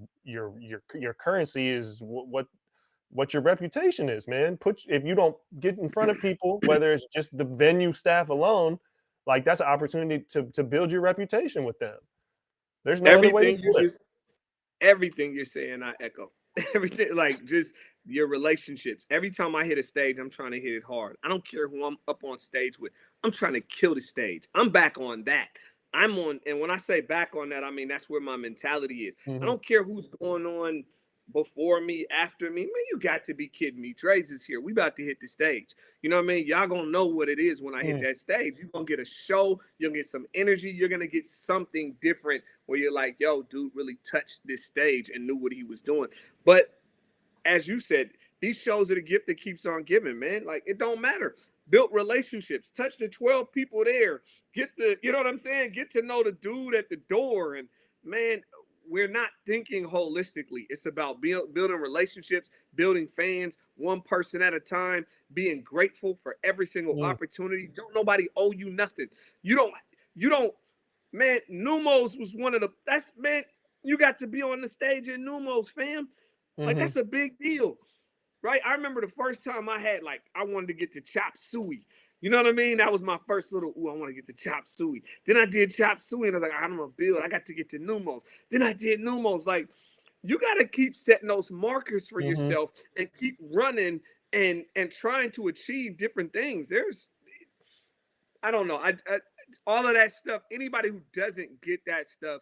currency is what your reputation is, man. If you don't get in front of people, whether it's just the venue staff alone, like that's an opportunity to build your reputation with them. There's no other way to Everything you do it. just everything you're saying, I echo. Everything, like just your relationships. Every time I hit a stage, I'm trying to hit it hard. I don't care who I'm up on stage with. I'm trying to kill the stage. I'm back on that. I'm on, and when I say back on that, I mean that's where my mentality is. I Mhm. don't care who's going on before me, after me. Man, you got to be kidding me. Draze is here. We about to hit the stage. You know what I mean? Y'all gonna know what it is when I hit Mm. that stage. You're gonna get a show, you're gonna get some energy, you're gonna get something different where you're like, yo, dude really touched this stage and knew what he was doing. But as you said, these shows are the gift that keeps on giving, man. Like it don't matter. Built relationships, touch the 12 people there, get the, you know what I'm saying? Get to know the dude at the door. And man, we're not thinking holistically. It's about building relationships, building fans, one person at a time, being grateful for every single Mm. opportunity. Don't nobody owe you nothing. You don't, man. Numos was one of the, that's, man, you got to be on the stage in Numos, fam. Like Mhm. that's a big deal, right? I remember the first time I had, like, I wanted to get to chop suey. You know what I mean? That was my first little, ooh, I want to get to chop suey. Then I did chop suey and I was like, I'm gonna build. I got to get to Numos. Then I did Numos. Like, you got to keep setting those markers for Mhm. yourself and keep running and trying to achieve different things. There's, I don't know, I all of that stuff. Anybody who doesn't get that stuff,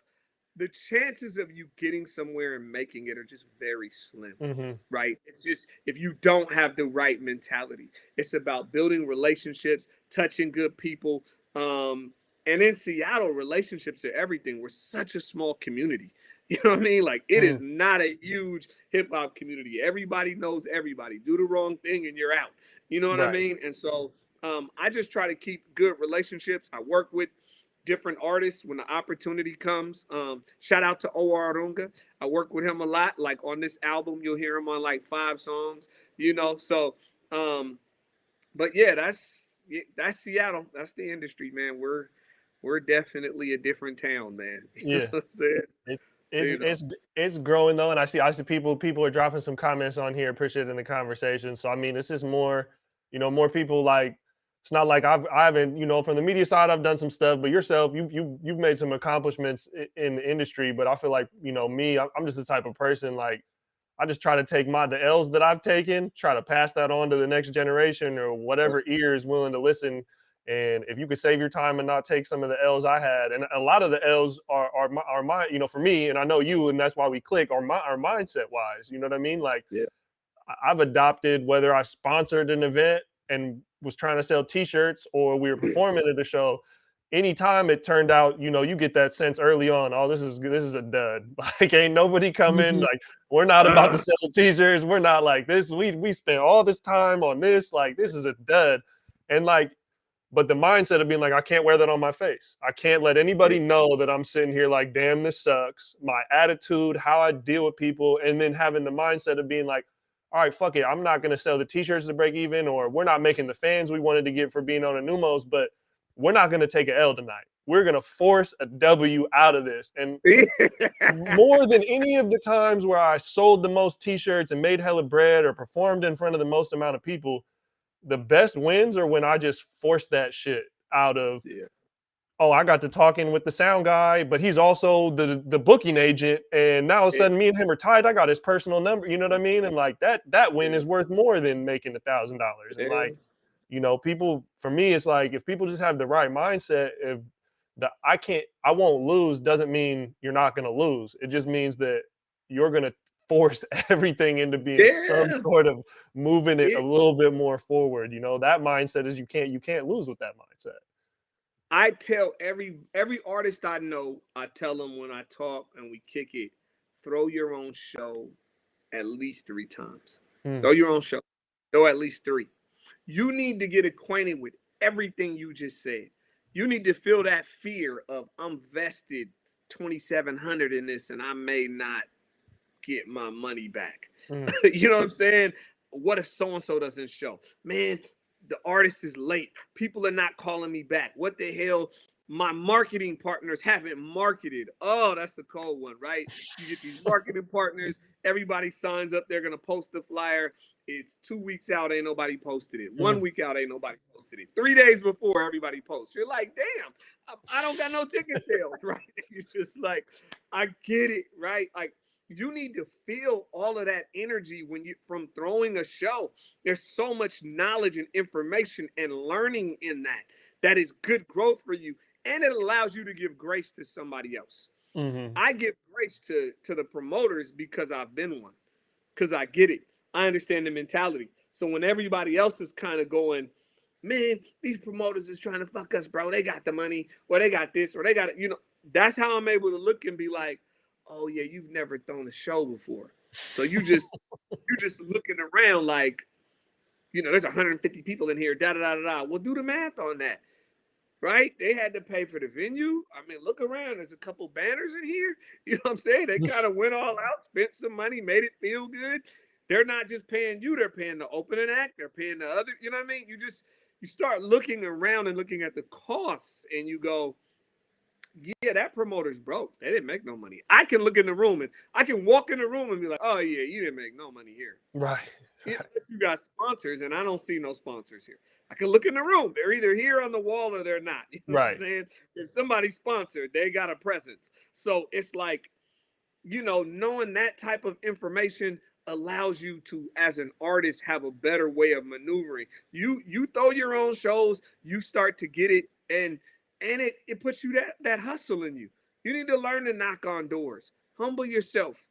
the chances of you getting somewhere and making it are just very slim, Mhm. right? It's just if you don't have the right mentality. It's about building relationships, touching good people. And in Seattle, relationships are everything. We're such a small community. You know what I mean? Like it Mm. is not a huge hip hop community. Everybody knows everybody. Do the wrong thing and you're out. You know what I Right. mean? And so I just try to keep good relationships. I work with different artists when the opportunity comes. Shout out to O.R. Runga. I work with him a lot. Like on this album, you'll hear him on like 5 songs, you know. So, but yeah, that's Seattle. That's the industry, man. We're definitely a different town, man. You know Yeah. what I'm saying? It's it's You know. it's it's growing though, and I see people are dropping some comments on here, appreciating the conversation. So I mean, this is more, more people like. It's not like I haven't, from the media side, I've done some stuff, but yourself, you've made some accomplishments in the industry. But I feel like, me, I'm just the type of person like I just try to take the L's that I've taken, try to pass that on to the next generation or whatever ear is willing to listen. And if you could save your time and not take some of the L's I had, and a lot of the L's are my, for me, and I know you, and that's why we click, are mindset wise. You know what I mean? Like Yeah. I've adopted whether I sponsored an event and was trying to sell T-shirts or we were performing at a show. Anytime it turned out, you get that sense early on. Oh, this is a dud. Like, ain't nobody coming. Mhm. Like, we're not about to Ah, sell T-shirts. We're not like this. We spent all this time on this. Like, this is a dud. And like, but the mindset of being like, I can't wear that on my face. I can't let yeah. anybody know that I'm sitting here like, damn, this sucks. My attitude, how I deal with people, and then having the mindset of being like, all right, fuck it. I'm not going to sell the T-shirts to break even, or we're not making the fans we wanted to get for being on a Numos, but we're not going to take an L tonight. We're going to force a W out of this. And more than any of the times where I sold the most T-shirts and made hella bread or performed in front of the most amount of people, the best wins are when I just force that shit out of, Yeah. oh, I got to talking with the sound guy, but he's also the booking agent. And now all of a Yeah. sudden me and him are tied. I got his personal number. You know what I mean? And like that win Yeah. is worth more than making $1,000. And Yeah. like, people, for me, it's like if people just have the right mindset, if I won't lose doesn't mean you're not gonna lose. It just means that you're gonna force everything into being some Yeah. sort of moving it a It, little bit more forward. That mindset is you can't lose with that mindset. I tell every artist I know, I tell them when I talk and we kick it, throw your own show at least 3 times. Mm, Throw your own show. Throw at least 3. You need to get acquainted with everything you just said. You need to feel that fear of I'm vested 2,700 in this and I may not get my money back. mm, You know what I'm saying? What if so and so doesn't show? Man, the artist is late. People are not calling me back. What the hell? My marketing partners haven't marketed. Oh, that's a cold one, right? You get these marketing partners, everybody signs up, they're gonna post the flyer. It's 2 weeks out, ain't nobody posted it. mm. 1 week out, ain't nobody posted it. 3 days before, everybody posts. You're like, damn, I don't got no ticket sales, right? You're just like, I get it, right? Like, you need to feel all of that energy when you from throwing a show. There's so much knowledge and information and learning in that is good growth for you, and it allows you to give grace to somebody else. Mhm. I give grace to the promoters because I've been one, because I get it. I understand the mentality. So when everybody else is kind of going, man, these promoters is trying to fuck us, bro, they got the money or they got this or they got it, that's how I'm able to look and be like, oh yeah, you've never thrown a show before. So you just looking around like, there's 150 people in here, da da da da da. Well, do the math on that, right? They had to pay for the venue. I mean, look around. There's a couple banners in here. You know what I'm saying? They kind of went all out, spent some money, made it feel good. They're not just paying you, they're paying the opening act, they're paying the other, you know what I mean? You start looking around and looking at the costs and you go, yeah, that promoter's broke. They didn't make no money. I can look in the room and I can walk in the room and be like, oh yeah, you didn't make no money here. Right. Right. Unless you got sponsors, and I don't see no sponsors here. I can look in the room. They're either here on the wall or they're not. You know what I'm Right. saying? If somebody's sponsored, they got a presence. So it's like, knowing that type of information allows you to, as an artist, have a better way of maneuvering. You throw your own shows, you start to get it, and it puts you that hustle in you. You need to learn to knock on doors. Humble yourself.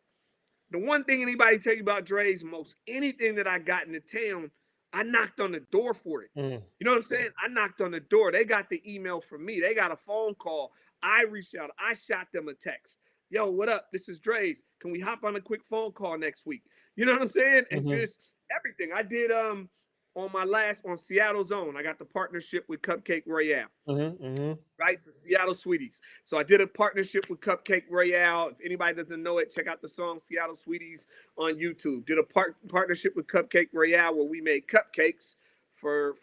The one thing anybody tell you about Draze, most anything that I got in the town, I knocked on the door for it. Mm, You know what I'm saying? I knocked on the door. They got the email from me. They got a phone call. I reached out. I shot them a text. Yo, what up? This is Draze. Can we hop on a quick phone call next week? You know what I'm saying? And mhm. just everything. I did on Seattle Zone, I got the partnership with Cupcake Royale. Right, for Seattle Sweeties. So I did a partnership with Cupcake Royale. If anybody doesn't know it, check out the song Seattle Sweeties on YouTube. Did a partnership with Cupcake Royale where we made cupcakes for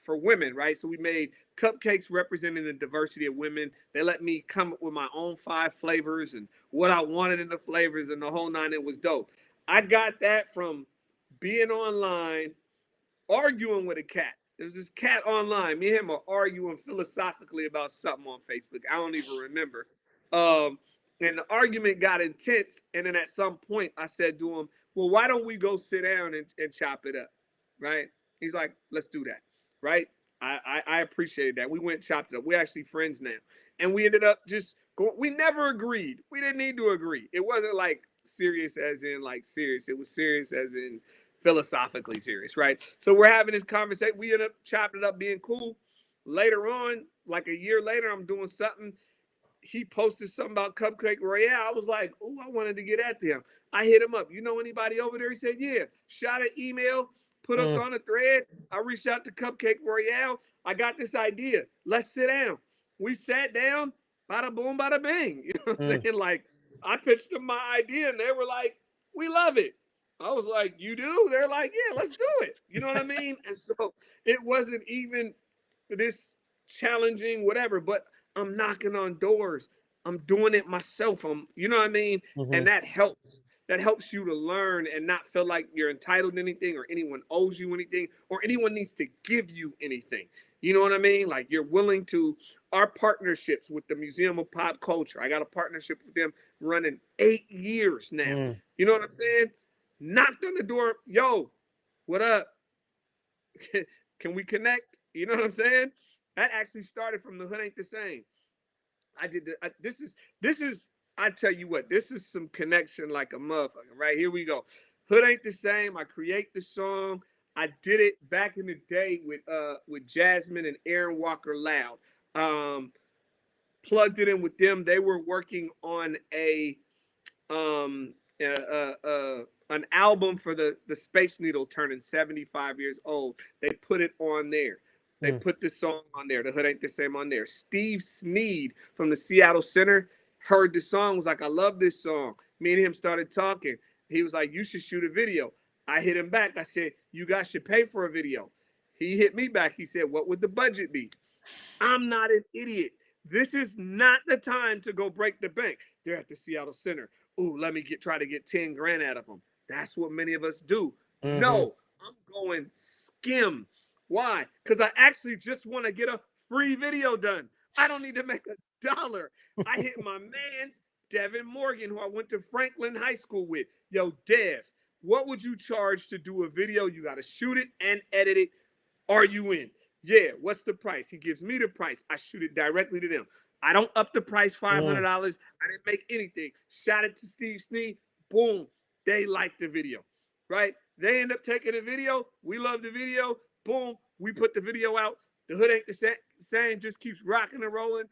women, right? So we made cupcakes representing the diversity of women. They let me come up with my own 5 flavors and what I wanted in the flavors and the whole 9. It was dope. I got that from being online, arguing with a cat. There's this cat online. Me and him are arguing philosophically about something on Facebook. I don't even remember. And the argument got intense. And then at some point, I said to him, well, why don't we go sit down and chop it up? Right? He's like, let's do that. Right? I appreciated that. We went and chopped it up. We're actually friends now. And we ended up just going, we never agreed. We didn't need to agree. It wasn't like serious as in like serious. It was serious as in philosophically serious, right? So we're having this conversation. We end up chopping it up, being cool. Later on, like a year later, I'm doing something. He posted something about Cupcake Royale. I was like, oh, I wanted to get at them. I hit him up. You know anybody over there? He said, yeah. Shot an email, put us on a thread. I reached out to Cupcake Royale. I got this idea. Let's sit down. We sat down. Bada boom, bada bang. You know what I'm saying? Like, I pitched them my idea, and they were like, we love it. I was like, you do? They're like, yeah, let's do it. You know what I mean? And so it wasn't even this challenging, whatever, but I'm knocking on doors. I'm doing it myself. You know what I mean? And that helps. That helps you to learn and not feel like you're entitled to anything or anyone owes you anything or anyone needs to give you anything. You know what I mean? Like you're willing to, our partnerships with the Museum of Pop Culture. I got a partnership with them running 8 years now. You know what I'm saying? Knocked on the door. Yo, what up? Can we connect? You know what I'm saying? That actually started from the Hood Ain't the Same. I did this is I tell you what, this is some connection like a motherfucker. Right, here we go. Hood Ain't the Same. I create the song. I did it back in the day with Jasmine and Aaron Walker Loud. Plugged it in with them. They were working on an album for the Space Needle turning 75 years old. They put it on there. They put the song on there. The Hood Ain't the Same on there. Steve Sneed from the Seattle Center heard the song, was like, I love this song. Me and him started talking. He was like, you should shoot a video. I hit him back. I said, you guys should pay for a video. He hit me back. He said, what would the budget be? I'm not an idiot. This is not the time to go break the bank. They're at the Seattle Center. Ooh, let me try to get 10 grand out of them. That's what many of us do. No, I'm going skim. Why? Because I actually just want to get a free video done. I don't need to make $1. I hit my man's Devin Morgan, who I went to Franklin High School with. Yo, Dev, what would you charge to do a video? You got to shoot it and edit it. Are you in? Yeah, what's the price? He gives me the price. I shoot it directly to them. I don't up the price $500. I didn't make anything. Shot it to Steve Sneed. Boom. They liked the video, right? They end up taking the video. We love the video. Boom. We put the video out. The Hood Ain't the Same. Just keeps rocking and rolling.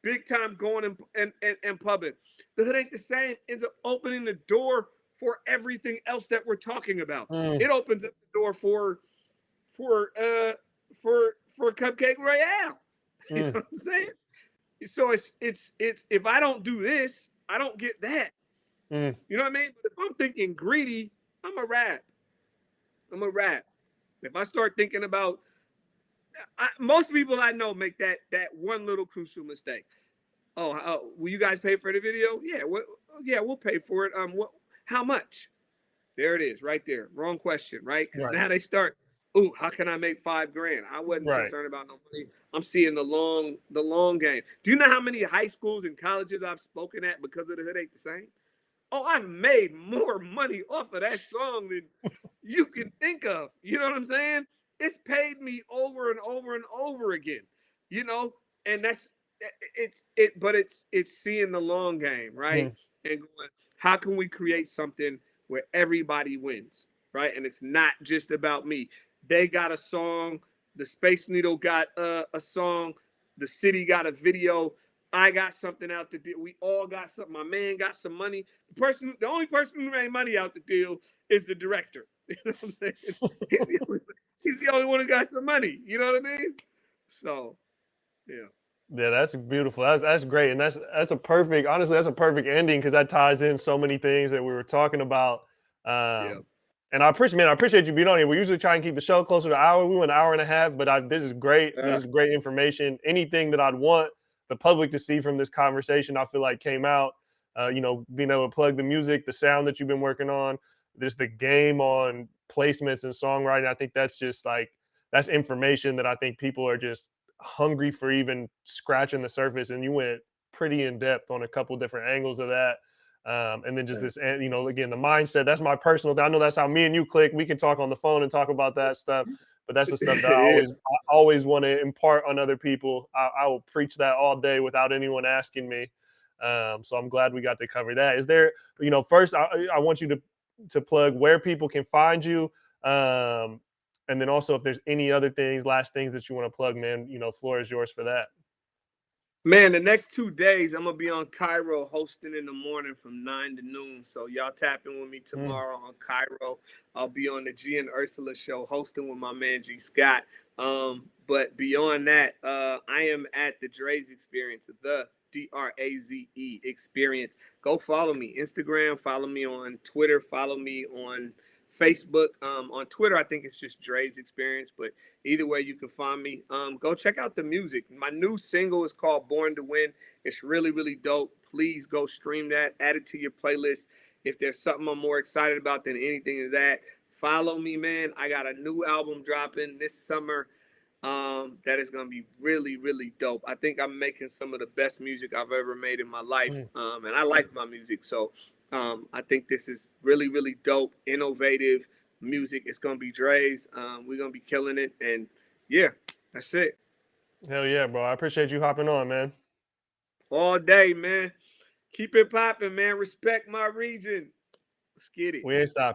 Big time going and pubbing. The Hood Ain't the Same ends up opening the door for everything else that we're talking about. It opens up the door for Cupcake Royale. You know what I'm saying? So it's if I don't do this, I don't get that. You know what I mean? But if I'm thinking greedy, I'm a rap. If I start thinking about, most people I know make that one little crucial mistake. Oh, will you guys pay for the video? Yeah, we'll pay for it. How much? There it is, right there. Wrong question, right? Because now they start. Ooh, how can I make $5 grand? I wasn't concerned about no money. I'm seeing the long game. Do you know how many high schools and colleges I've spoken at because of the Hood Ain't the Same? Oh, I've made more money off of that song than you can think of. You know what I'm saying? It's paid me over and over and over again. You know, and but it's seeing the long game, right? And going, how can we create something where everybody wins, right? And it's not just about me. They got a song. The Space Needle got a song. The city got a video. I got something out the deal. We all got something. My man got some money. The only person who made money out the deal is the director. You know what I'm saying? He's the only one who got some money. You know what I mean? So, yeah. Yeah, that's beautiful. That's great, and that's a perfect. Honestly, that's a perfect ending because that ties in so many things that we were talking about. Yeah. And I appreciate you being on here. We usually try and keep the show closer to an hour. We went an hour and a half, but this is great. This is great information. Anything that I'd want the public to see from this conversation, I feel like came out. Being able to plug the music, the sound that you've been working on, there's the game on placements and songwriting. I think that's just like that's information that I think people are just hungry for, even scratching the surface. And you went pretty in depth on a couple different angles of that. And then just this, again, the mindset. That's my personal thing. I know that's how me and you click. We can talk on the phone and talk about that stuff, but that's the stuff that I always want to impart on other people. I will preach that all day without anyone asking me. So I'm glad we got to cover that. Is there, first I want you to plug where people can find you. And then also if there's any other things, last things that you want to plug, man, floor is yours for that. Man, the next 2 days, I'm going to be on Cairo hosting in the morning from 9 to noon. So y'all tap in with me tomorrow on Cairo. I'll be on the G and Ursula show hosting with my man G Scott. But beyond that, I am at the Draze Experience, the Draze Experience. Go follow me. Instagram, follow me on Twitter, follow me on Facebook. On Twitter, I think it's just Draze Experience, but either way you can find me. Go check out the music. My new single is called Born to Win. It's really, really dope. Please go stream that, add it to your playlist. If there's something I'm more excited about than anything is that, follow me, man. I got a new album dropping this summer that is going to be really, really dope. I think I'm making some of the best music I've ever made in my life, and I like my music. So I think this is really, really dope, innovative music. It's going to be Draze. We're going to be killing it. And yeah, that's it. Hell yeah, bro. I appreciate you hopping on, man. All day, man. Keep it popping, man. Respect my region. Let's get it. We ain't stopping.